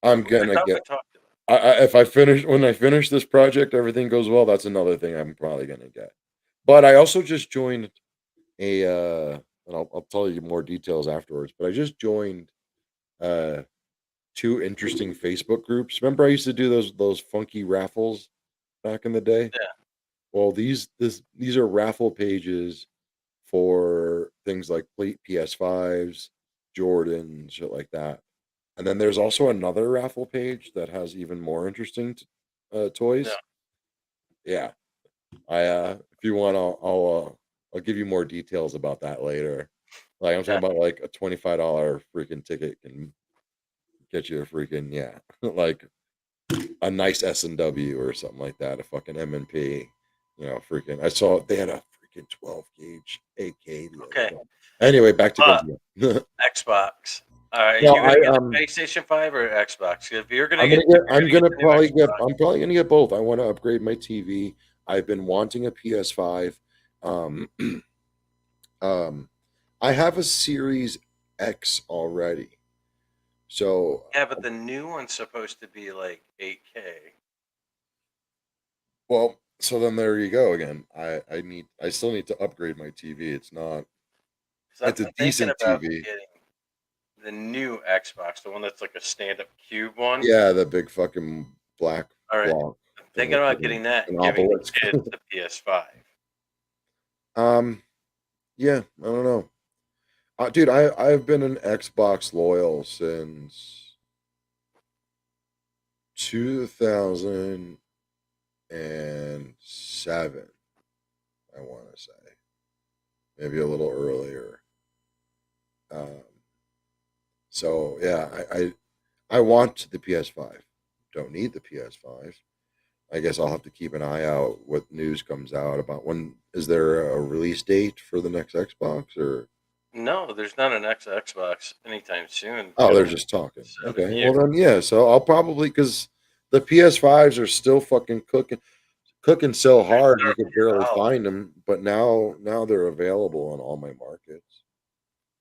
I'm I gonna thought we get talked about if I finish when I finish this project, everything goes well. That's another thing I'm probably gonna get. But I also just joined a and I'll tell you more details afterwards. But I just joined uh two interesting Facebook groups. Remember I used to do those funky raffles back in the day? Yeah. Well, these are raffle pages for things like PS5s, Jordan, shit like that. And then there's also another raffle page that has even more interesting Yeah. toys. Yeah, I if you want, I'll give you more details about that later. Like I'm talking Yeah. about like a $25 freaking ticket can get you a freaking yeah, like a nice S&W or something like that, a fucking M&P. You know, freaking. I saw they had a freaking 12 gauge AK the other Okay. day. Anyway, back to Uh, Godzilla. Xbox. Are No, you gonna get a PlayStation 5 or Xbox? If you're gonna get if you're I'm gonna get gonna the new probably get Xbox, I'm probably gonna get both. I want to upgrade my TV. I've been wanting a PS5. Um, um, I have a Series X already. So, yeah, but the new one's supposed to be like 8K. well, so then there you go again. I still need to upgrade my TV. Because It's I'm a thinking decent about TV. getting the new Xbox, the one that's like a stand-up cube one. Yeah, the big fucking black All right, block I'm thing thinking with about getting that an and giving the obelisk. kids the PS5. um, yeah, I don't know. Dude, I've been an Xbox loyal since 2007, I want to say. Maybe a little earlier. Um, so yeah, I want the PS5. Don't need the PS5. I guess I'll have to keep an eye out what news comes out about when is there a release date for the next Xbox or No, there's not an Xbox anytime soon. oh they're Till just talking. 7 Okay. years. Well then yeah, so I'll probably because the PS5s are still fucking cooking so hard you could barely $30. find them, but now they're available on all my markets.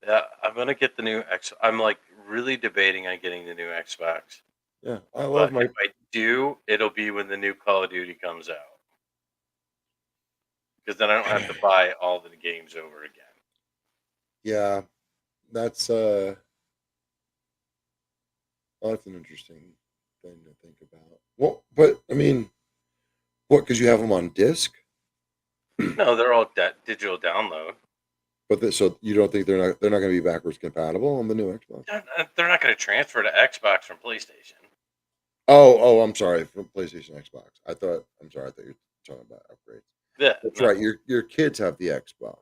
Yeah, I'm gonna get the new X. I'm like really debating on getting the new Xbox, Yeah, I love but my if I do, it'll be when the new Call of Duty comes out, because then I don't have to buy all the games over again. yeah, that's well, that's an interesting thing to think about. Well, but I mean, what? Because you have them on disc, No, they're all digital download. but so you don't think they're not going to be backwards compatible on the new Xbox? They're not going to transfer to Xbox from PlayStation. Oh, I'm sorry, from PlayStation Xbox. I'm sorry, I thought you were talking about upgrades. Yeah, That's no. right. Your kids have the Xbox,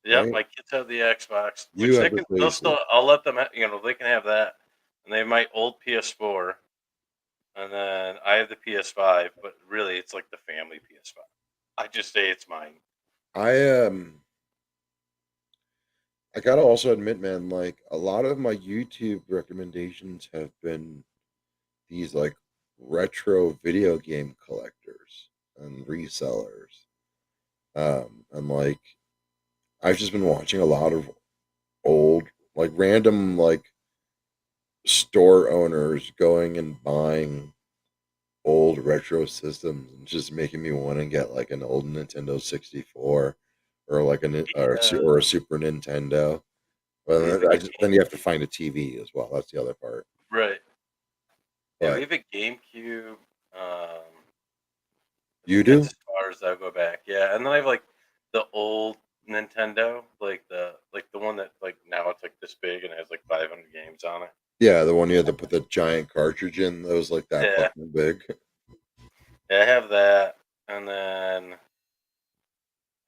Yep, right? my kids have the Xbox, You which have they the can. They'll PlayStation. still. I'll let them. They can have that, and they have my old PS4, and then I have the PS5. But really, it's like the family PS5. I just say it's mine. I gotta also admit, man, like a lot of my YouTube recommendations have been these like retro video game collectors and resellers. And like I've just been watching a lot of old, like random, like store owners going and buying old retro systems and just making me want to get like an old Nintendo 64 or like Yeah, or a Super Nintendo. we But have a then game. you have to find a TV as well. That's the other part. Right. Yeah, we But have a GameCube. I you think that's do? as far as I go back. Yeah, and then I have like the old Nintendo, like the one that like now it's like this big and has like 500 games on it. Yeah, the one you had to put the giant cartridge in that was like that Yeah, fucking big. yeah, I have that, and then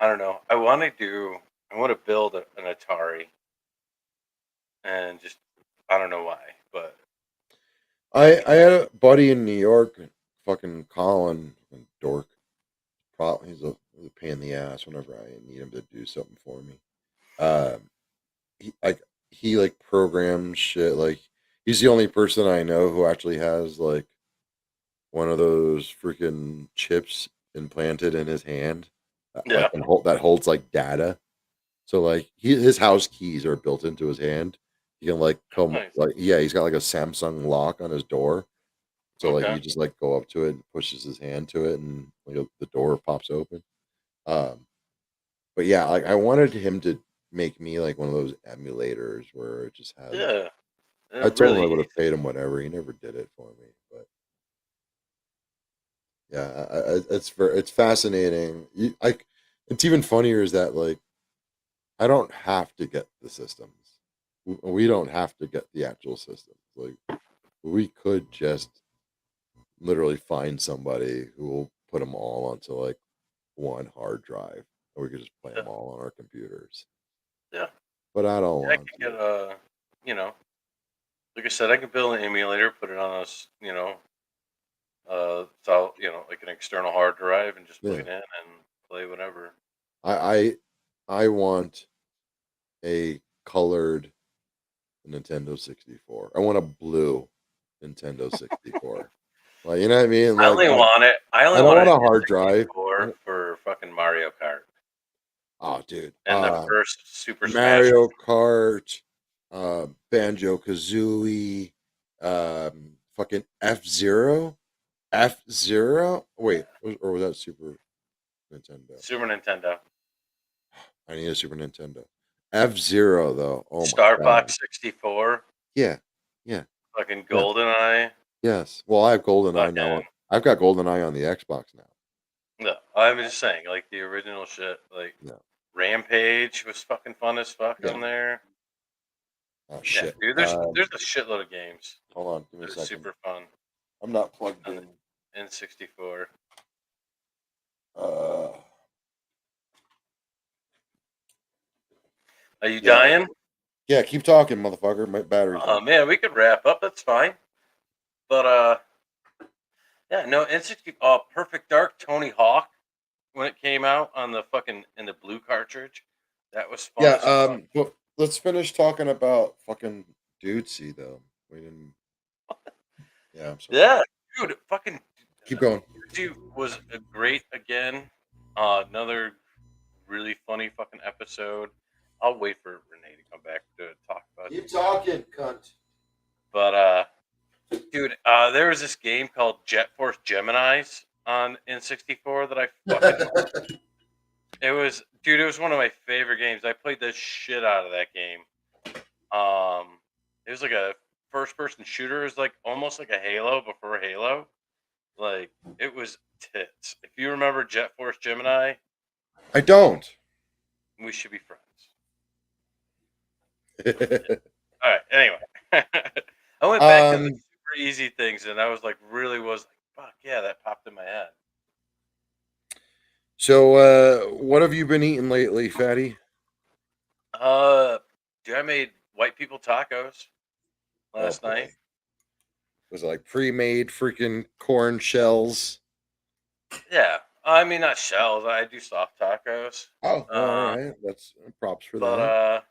I don't know. I want to build an Atari, and just I don't know why, but I had a buddy in New York, fucking Colin, fucking dork. Probably he's a pain in the ass whenever I need him to do something for me. Um, he like programs shit. Like he's the only person I know who actually has like one of those freaking chips implanted in his hand, yeah, that holds like data. So like his house keys are built into his hand. He can like come nice. like yeah, he's got like a Samsung lock on his door. So like Okay, you just like go up to it and pushes his hand to it and like the door pops open. Um but yeah, like I wanted him to make me like one of those emulators where it just had like yeah, I told him really I would have easy. paid him whatever. He never did it for me. But yeah, it's fascinating. It's even funnier is that like I don't have to get the systems. We don't have to get the actual systems. Like we could just literally find somebody who will put them all onto like one hard drive, and we could just play Yeah, them all on our computers. yeah. But I don't I want could get to. you know, like I said, I could build an emulator, put it on so like an external hard drive, and just plug Yeah, it in and play whatever. I I want a colored Nintendo 64. I want a blue Nintendo 64. Like you know what I mean? Like I I only don't want want an a hard drive. N64 for fucking Mario Kart Oh, dude. and the first Super Smash. Mario Kart, Banjo Kazooie, fucking F Zero. F Zero. Wait, or was that Super Nintendo? Super Nintendo, I need a Super Nintendo. F Zero though. Oh my Star god. Fox 64, Yeah, yeah, fucking yes, GoldenEye. yes. Well, I have GoldenEye now. Fucking I've got GoldenEye on the Xbox now. no, I'm just saying, like the original shit. Like Yeah, Rampage was fucking fun as fuck yeah. on there. Oh Yeah, shit. dude, there's a shitload of games Hold on. Give me a that are second. super fun I'm not plugged on the in. N64. Uh, Are you yeah, dying? yeah. Keep talking, motherfucker. My battery's Oh dying. man, we could wrap up. That's fine. But yeah, no N60. Oh, Perfect Dark, Tony Hawk when it came out on the fucking in the blue cartridge. That was fun Yeah, as fuck. but let's finish talking about fucking Dudesy though. We didn't. Yeah, I'm sorry. Yeah, dude, fucking Keep going. dude was a great again. Another really funny fucking episode. I'll wait for Renee to come back to talk about. Keep talking, cunt. But dude, there was this game called Jet Force Gemini's on N64 that I fucking it was dude, it was one of my favorite games. I played the shit out of that game. It was like a first person shooter. It was like almost like a Halo before Halo. Like it was tits. If you remember Jet Force Gemini, I don't. we should be friends. All right. Anyway, I went back to the um. super easy things, and I was like, really was like, fuck yeah, that popped in my head. So, what have you been eating lately, fatty? Uh, Dude, I made white people tacos Oh last night. boy, was it like pre-made freaking corn shells? Yeah, I mean not shells. I do soft tacos. Oh, all Uh, right. That's props for but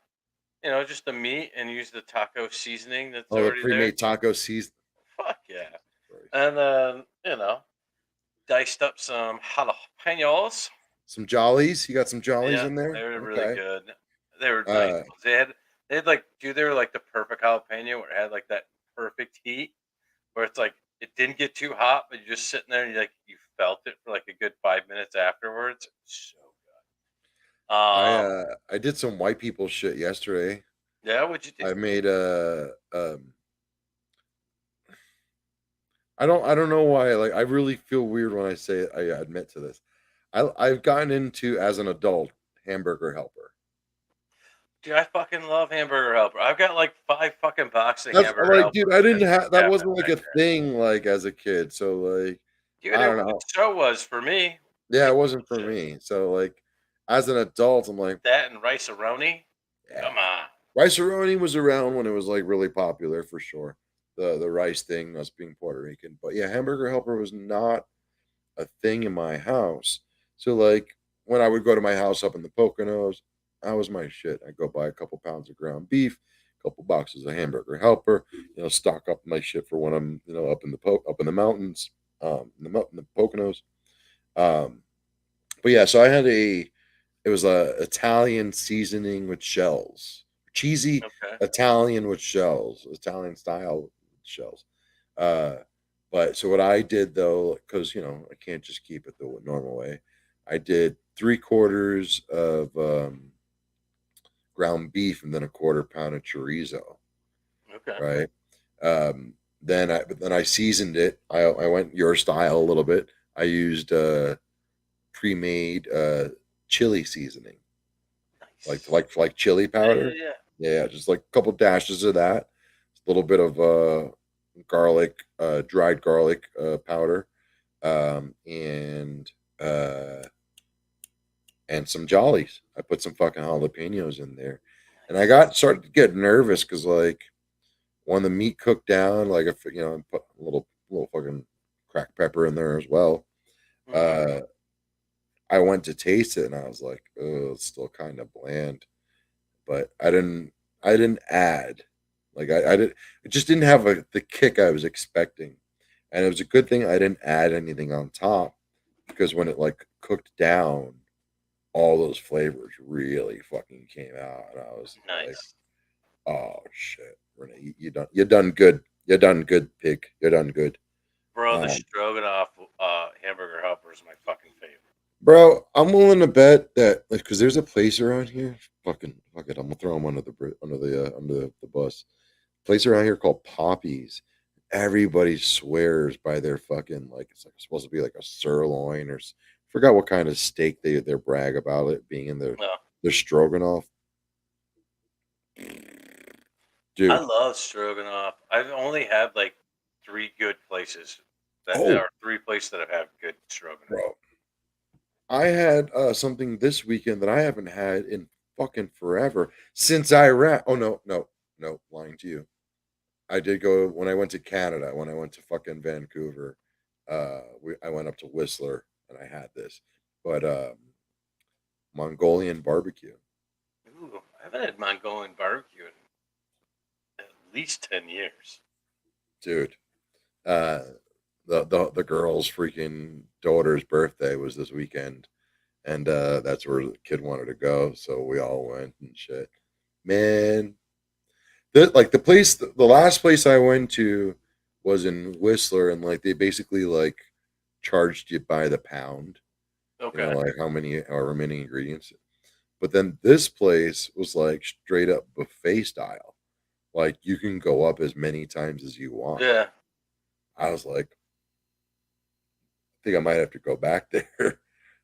that. just the meat and use the taco seasoning that's Oh, the already there. pre-made taco season. Fuck yeah! Christ. And then diced up some jalapenos. Some jollies. You got some jollies Yeah, in they there. were really Okay. good. They were nice Uh, ones. They had like dude, they were like the perfect jalapeno where it had like that perfect heat where it's like it didn't get too hot, but you're just sitting there and you felt it for like a good 5 minutes afterwards. So good. I did some white people shit yesterday. Yeah, what'd you do? I made I don't know why, like, I really feel weird when I say it, I admit to this. I've gotten into, as an adult, hamburger helper. Dude, I fucking love hamburger helper. I've got like 5 fucking boxes of That's hamburger like, dude, helper I just didn't in have the that cabinet wasn't like back a there. thing, like, as a kid, so, like, Dude, I don't it know. so was for me. Yeah, it White people wasn't for shit. me, so, like, as an adult, I'm like, That and rice-a-roni. Come "Yeah." on. Rice-A-Roni was around when it was, like, really popular for sure. The rice thing, us being Puerto Rican, but, yeah, hamburger helper was not a thing in my house. So like when I would go to my house up in the Poconos, that was my shit. I'd go buy a couple pounds of ground beef, a couple boxes of hamburger helper, stock up my shit for when I'm, up in up in the mountains, in the Poconos. Um, but yeah, so I had it was a Italian seasoning with shells, cheesy Okay. Italian with shells, Italian style shells. Uh, but so what I did though, because I can't just keep it the normal way, I did 3/4 of ground beef and then a quarter pound of chorizo, Okay. right? But then I seasoned it. I went your style a little bit. I used pre-made chili seasoning, like Nice. chili Yeah, yeah, powder. yeah. Yeah, just like a couple dashes of that, a little bit of garlic, dried garlic powder, and uh, some jollies. I put some fucking jalapenos in there, and I Nice. got started to get nervous because like when the meat cooked down, like if I put a little fucking cracked pepper in there as well. Mhm. Uh, I went to taste it and I was like, oh, it's still kind of bland. But I didn't add, like I did, it just didn't have the kick I was expecting, and it was a good thing I didn't add anything on top because when it like cooked down, all those flavors really fucking came out, and I was like, Nice. oh shit, Rene, you done good, you done good, pig, you done good. Bro, the Um, stroganoff hamburger helper is my fucking favorite. Bro, I'm willing to bet that because there's a place around here. Fucking fuck it, I'm gonna throw him under the bus. Place around here called Poppies. Everybody swears by their fucking, like, it's like supposed to be like a sirloin forgot what kind of steak they brag about it being in No. their stroganoff. I Dude, love stroganoff. I've only had like 3 good places that oh are 3 places that have had good stroganoff. bro, I had something this weekend that I haven't had in fucking forever since I ran. Oh no, no, no, lying to you. I did go when I went to Canada, when I went to fucking Vancouver. I went up to Whistler and I had this, but Mongolian barbecue, Ooh, I haven't had Mongolian barbecue in at least 10 years. dude. Uh, the girl's freaking daughter's birthday was this weekend, and that's where the kid wanted to go, so we all went and shit. Man, like the last place I went to was in Whistler, and like they basically like charged you by the pound. Okay. Like however many ingredients. But then this place was like straight up buffet style. Like you can go up as many times as you want. Yeah. I was like, I think I might have to go back there, Yeah,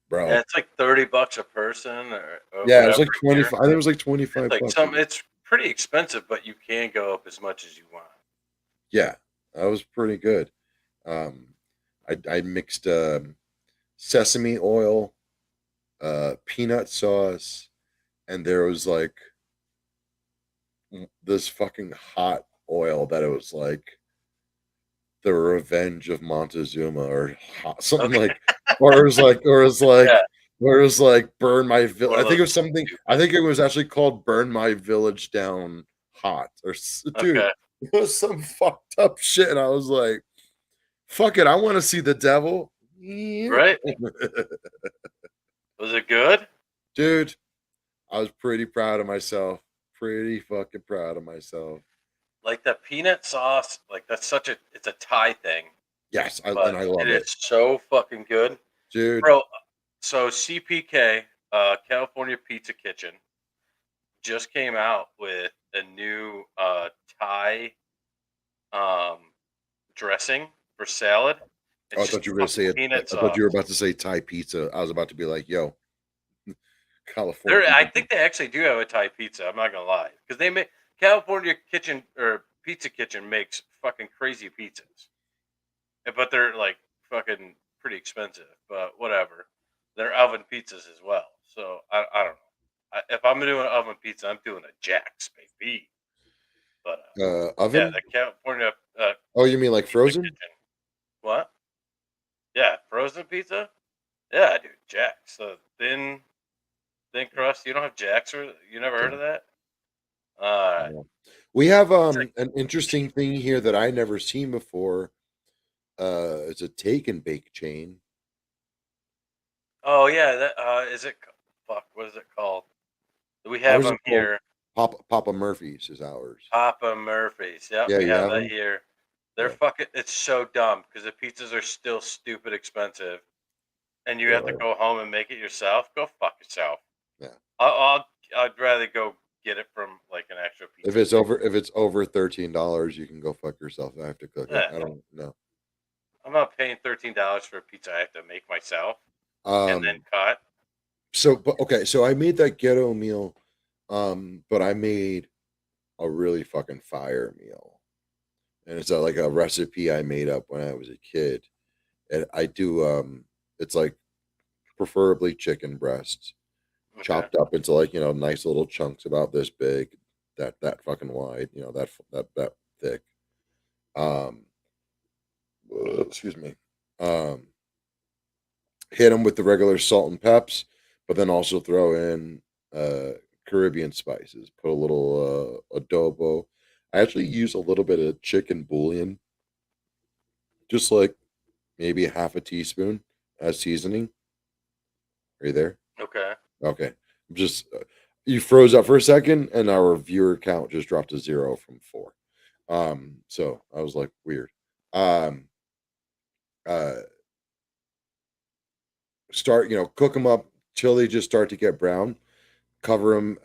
bro. it's like $30 a person or Yeah, it was whatever like here. 25. I think it was like It's 25 like bucks. it's pretty expensive, but you can go up as much as you want. Yeah, that was pretty good. Um, I mixed sesame oil peanut sauce, and there was like this fucking hot oil that it was like the Revenge of Montezuma or something Okay. like, or it was like, or it was like, Yeah. or it was like Burn My Village. One I of think it those was something. I stupid. think it was actually called Burn My Village Down Hot, or dude, Okay. it was some fucked up shit, and I was like, fuck it, I want to see the devil. Yeah. Right? Was it good? Dude, I was pretty proud of myself. Pretty fucking proud of myself. Like the peanut sauce, like that's such a it's a Thai thing, Yes, but and I it love is it, so fucking good. dude. Bro, so CPK, California Pizza Kitchen, just came out with a new Thai um dressing for salad. Oh, It's I just thought you were gonna fucking say it. peanut I thought sauce. you were about to say Thai pizza. I was about to be like, yo, California There, I pizza. think they actually do have a Thai pizza. I'm not gonna lie, because they make California Kitchen or Pizza Kitchen makes fucking crazy pizzas. But they're like fucking pretty expensive. But whatever, they're oven pizzas as well. So I don't know. If I'm doing an oven pizza, I'm doing a Jack's baby. But yeah, Oven? the California Oh, you mean like Pizza frozen? Kitchen. What? Yeah, frozen pizza. Yeah, dude, Jack's. The thin crust. You don't have Jack's, or you never heard Okay. of that? All right. Yeah. We have It's like an interesting cheap. thing here that I never seen before. It's a take and bake chain. Oh yeah, that is it. Fuck, what is it called? We have Ours is them called here. Papa Murphy's is ours. Papa Murphy's. Yep, Yeah, we you have have that them. here. They're Yeah, fucking. It's so dumb because the pizzas are still stupid expensive, and you they have to are. go home and make it yourself. Go fuck yourself. Yeah. I'll I'd rather go get it from like an actual pizza place. If it's over $13, you can go fuck yourself. I have to cook it. Yeah, I don't know. I'm not paying $13 for a pizza I have to make myself and then Um. cut. So, but okay. So I made that ghetto meal. But I made a really fucking fire meal, and it's like a recipe I made up when I was a kid. And I do. It's like preferably chicken breasts Okay. chopped up into like nice little chunks about this big, that fucking wide, that thick. Um, excuse me. Um, hit them with the regular salt and peps, but then also throw in Caribbean spices. Put a little adobo. I actually use a little bit of chicken bouillon, just like maybe a half a teaspoon as seasoning. Are you there? Okay. Okay. Just you froze up for a second, and our viewer count just dropped to 0 from 4. So I was like, weird. Um, uh, start, cook them up till they just start to get brown. Cover them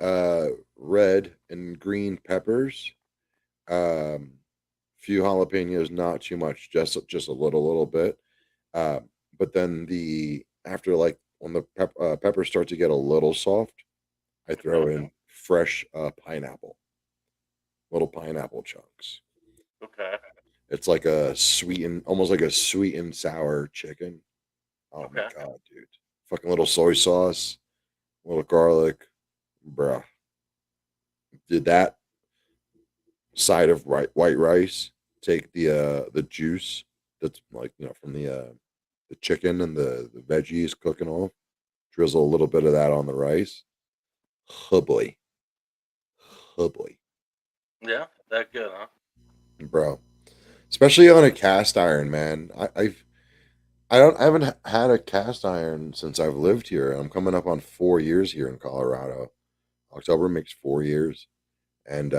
red and green peppers. Few jalapenos, not too much, just a little bit. But then the after like when the peppers start to get a little soft, I Okay. throw in fresh pineapple, little pineapple chunks. Okay. It's like a sweetened, almost like a sweet and sour chicken. Oh my Okay. god, dude! Fucking little soy sauce, little garlic, bruh. Did that side of white rice. Take the juice that's like from the chicken and the veggies cooking off. Drizzle a little bit of that on the rice. Oh boy, oh boy, Yeah, that good, huh? bro. Especially on a cast iron, man. I haven't had a cast iron since I've lived here. I'm coming up on 4 years here in Colorado. October makes 4 years, and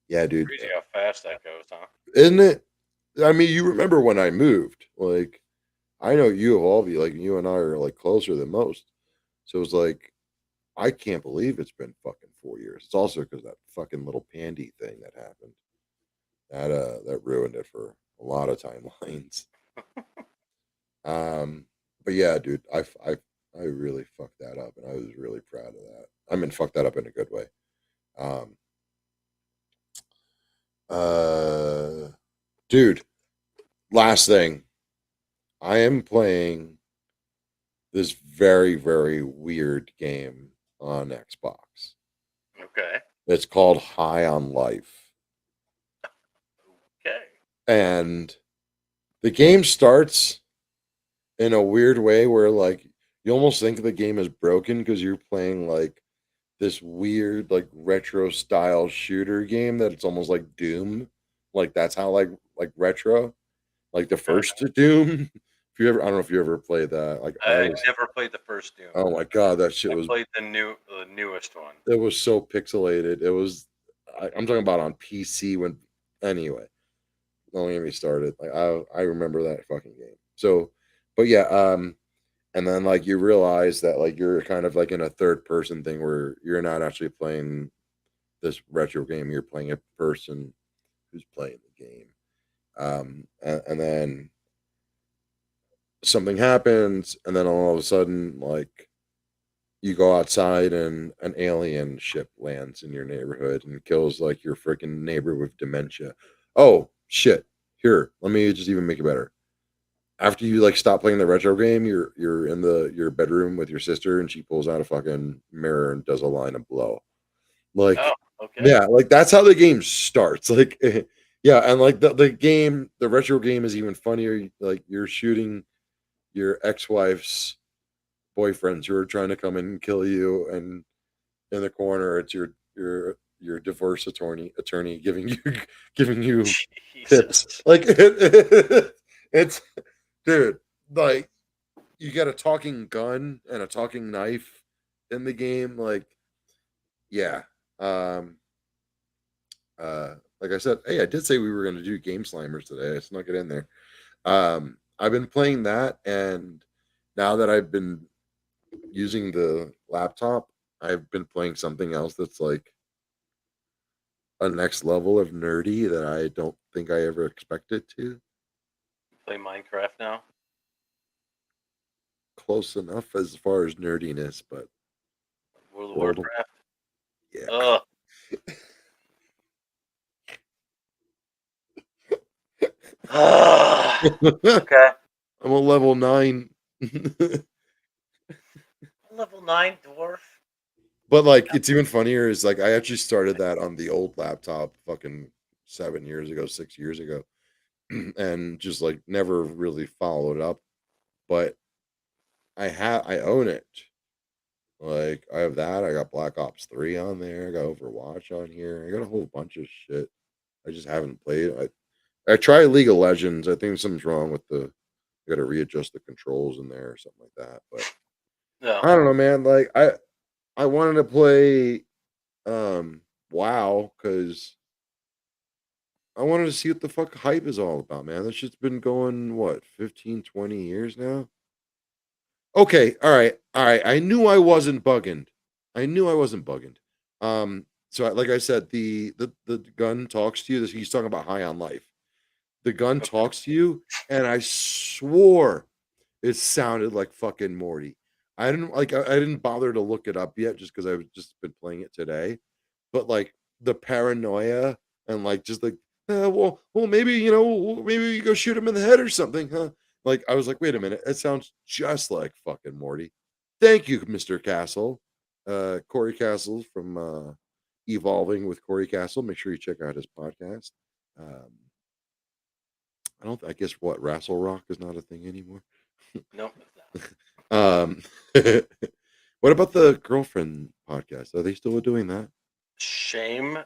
yeah, dude, Crazy how fast that goes, huh? isn't it? I mean, you remember when I moved? Like, I know you of all of you, like you and I are like closer than most. So it's like I can't believe it's been fucking 4 years. It's also because that fucking little pandy thing that happened that ruined it for a lot of timelines. But yeah, dude, I really fucked that up, and I was really proud of that. I mean, fucked that up in a good way. Um, uh, dude, last thing, I am playing this very, very weird game on Xbox. Okay. It's called High on Life. Okay. And the game starts in a weird way where like you almost think the game is broken because you're playing like this weird like retro style shooter game that it's almost like Doom. Like that's how like retro, like the Okay. first Doom. If you ever, I don't know if you ever played that. Like I I was, never played the first Doom. oh my god, that shit I was, played the newest one. it was so pixelated. It was, I'm talking about on PC when, anyway. Don't get me started. Like I remember that fucking game. So, but yeah, and then like you realize that like you're kind of like in a third person thing where you're not actually playing this retro game. You're playing a person who's playing the game. And then something happens, and then all of a sudden, like you go outside and an alien ship lands in your neighborhood and kills like your freaking neighbor with dementia. Oh shit! Here, let me just even make it better. After you like stop playing the retro game, you're in the your bedroom with your sister, and she pulls out a fucking mirror and does a line of blow. Oh, Like, okay. yeah, like that's how the game starts. Like, yeah, and like the game, the retro game is even funnier. Like you're shooting your ex-wife's boyfriends who are trying to come in and kill you, and in the corner, it's your divorce attorney giving you giving you Jesus. tips. Like it's dude, like you got a talking gun and a talking knife in the game. Like, yeah. Um like I said, hey, I did say we were gonna do game slimers today. I snuck it in there. I've been playing that, and now that I've been using the laptop, I've been playing something else that's like a next level of nerdy that I don't think I ever expected to. Play Minecraft now. Close enough as far as nerdiness, but World of world, Warcraft. yeah. Ugh. I'm Okay. a level 9. Level 9 dwarf. But like it's even funnier is like I actually started that on the old laptop fucking 7 years ago, 6 years ago, and just like never really followed up. But I own it. Like I have that. I got Black Ops 3 on there. I got Overwatch on here. I got a whole bunch of shit. I just haven't played. I tried League of Legends. I think something's wrong with the. I got to readjust the controls in there or something like that. But No. I don't know, man. Like I wanted to play WoW because I wanted to see what the fuck hype is all about, man. That shit's been going what 15, 20 years now. Okay, all right, all right. I knew I wasn't bugging. I knew I wasn't bugging. So like I said, the gun talks to you. He's talking about High on Life. The gun Okay. talks to you, and I swore it sounded like fucking Morty. I didn't like. I didn't bother to look it up yet, just because I've just been playing it today. But like the paranoia and like just like, well, maybe maybe you go shoot him in the head or something, huh? Like I was like, wait a minute, it sounds just like fucking Morty. Thank you, Mr. Castle, Corey Castle from Evolving with Corey Castle. Make sure you check out his podcast. Um, I don't. I guess what Rassle Rock is not a thing anymore. Nope. It's not. Um, what about the girlfriend podcast? Are they still doing that? Shame.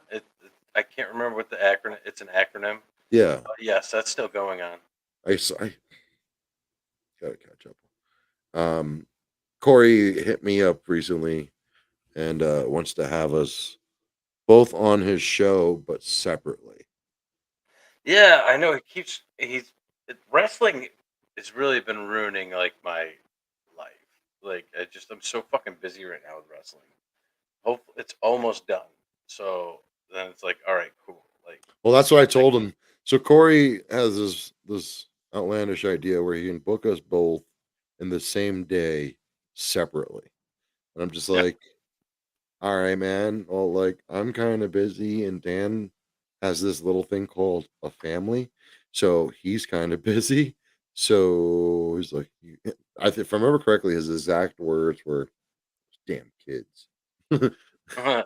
I can't remember what the acronym. It's an acronym. Yeah, Yes, that's still going on. I gotta catch up. Um, Corey hit me up recently and wants to have us both on his show but separately. Yeah, I know. Wrestling has really been ruining like my life. Like I'm so fucking busy right now with wrestling. Hope it's almost done. So then it's like, all right, cool. Like, Well, that's what I like told him. So Corey has this outlandish idea where he can book us both in the same day separately. And I'm just yeah, like, all right, man. Well, like I'm kind of busy, and Dan has this little thing called a family, so he's kind of busy. So he's like, if I remember correctly, his exact words were "damn kids." Well,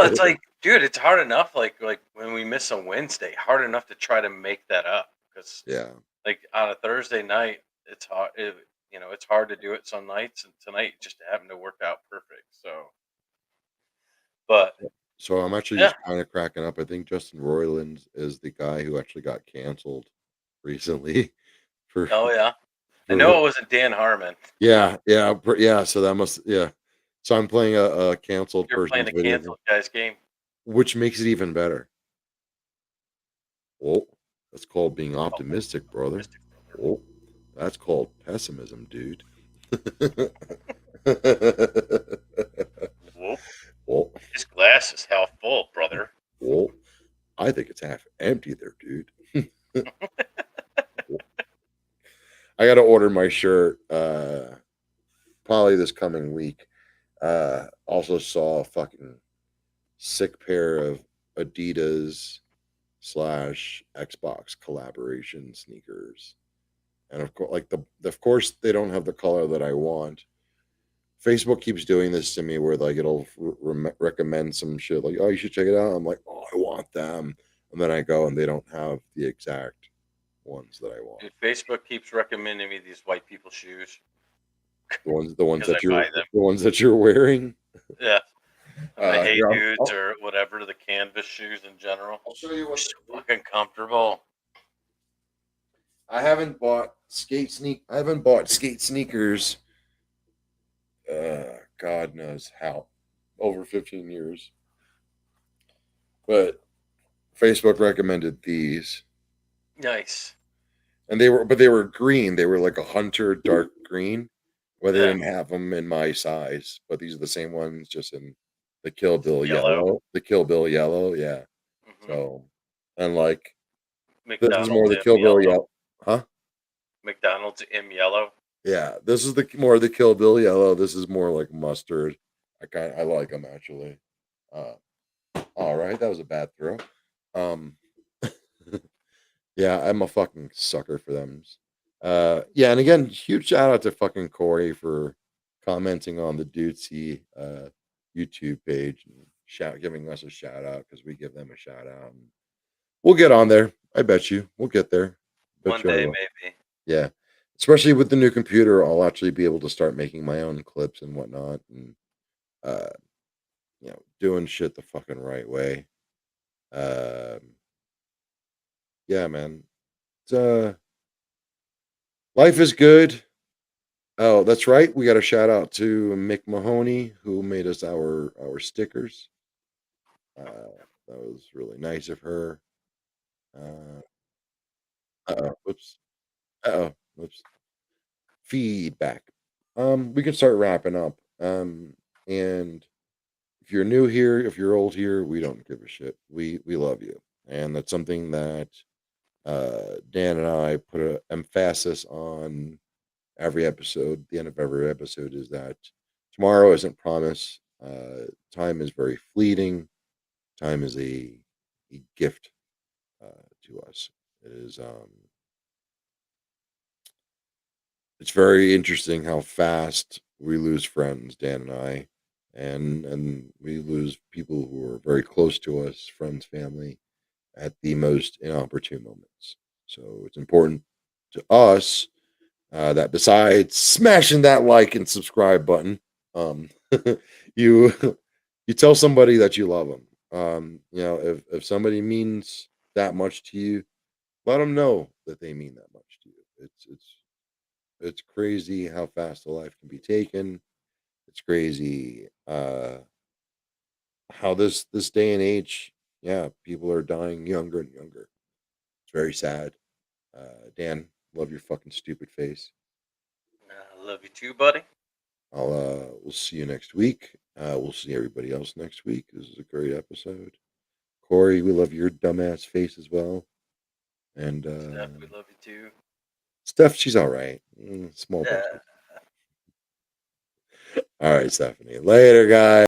it's like, dude, it's hard enough. Like when we miss a Wednesday, hard enough to try to make that up because Yeah. like on a Thursday night, it's hard. It's hard to do it some nights, and tonight just happened to work out perfect. So, but So I'm actually yeah, just kind of cracking up. I think Justin Roiland is the guy who actually got canceled recently for oh yeah, I for know it wasn't Dan Harmon. yeah. So that must So I'm playing a canceled You're playing person's a video game, canceled guy's game. which makes it even better. Well, that's called being Oh, optimistic, brother. Mystic Brother. Well, that's called pessimism, dude. Whoop. well, His glass is half full, brother. well, I think it's half empty there, dude. I got to order my shirt probably this coming week. Also saw a fucking sick pair of Adidas slash Xbox collaboration sneakers, and of course, of course they don't have the color that I want. Facebook keeps doing this to me where like it'll recommend some shit like, oh, you should check it out. I'm like, oh, I want them, and then I go and they don't have the exact ones that I want. Dude, Facebook keeps recommending me these white people shoes The ones because I that you're buy them. the ones that you're wearing. Yeah, the Hey Here, Dudes or whatever, the canvas shoes in general. I'll show you They're what so fucking comfortable. I haven't bought I haven't bought skate sneakers. God knows how, over 15 years. But Facebook recommended these, Nice. and they were green. They were like a hunter dark green. Well, they Yeah, didn't have them in my size, but these are the same ones, just in the Kill Bill yellow. yellow. The Kill Bill yellow, yeah. Hmm. So, and like this is more McDonald's the M Kill Bill yellow. yellow, huh? McDonald's M yellow. Yeah, this is the more the Kill Bill yellow. This is more like mustard. I like them actually. Uh, all right, that was a bad throw. Um, yeah, I'm a fucking sucker for them. Yeah, and again, huge shout out to fucking Corey for commenting on the Dudesy YouTube page and giving us a shout out because we give them a shout out. And we'll get on there. I bet you we'll get there. Bet One you I day, will. maybe. Yeah, especially with the new computer, I'll actually be able to start making my own clips and whatnot, and uh, doing shit the fucking right way. Um, yeah, man. It's, life is good. Oh, that's right. We got a shout out to Mick Mahoney who made us our stickers. That was really nice of her. Uh, uh-oh, whoops. Uh-oh, whoops. Feedback. We can start wrapping up. And if you're new here, if you're old here, we don't give a shit. We love you, and that's something that Dan and I put an emphasis on every episode. The end of every episode is that tomorrow isn't promised. Time is very fleeting. Time is a gift to us. It is it's very interesting how fast we lose friends, Dan and I, and we lose people who are very close to us, friends, family, at the most inopportune moments. So it's important to us that besides smashing that like and subscribe button, um, you you tell somebody that you love them. If somebody means that much to you, let them know that they mean that much to you. It's crazy how fast a life can be taken. It's crazy how this day and age, yeah, people are dying younger and younger. It's very sad. Dan, love your fucking stupid face. I love you too, buddy. We'll see you next week. We'll see everybody else next week. This is a great episode. Corey, we love your dumbass face as well. And Steph, we love you too. Steph, she's all right. Small Yeah. bitch. All right, Stephanie. Later, guys.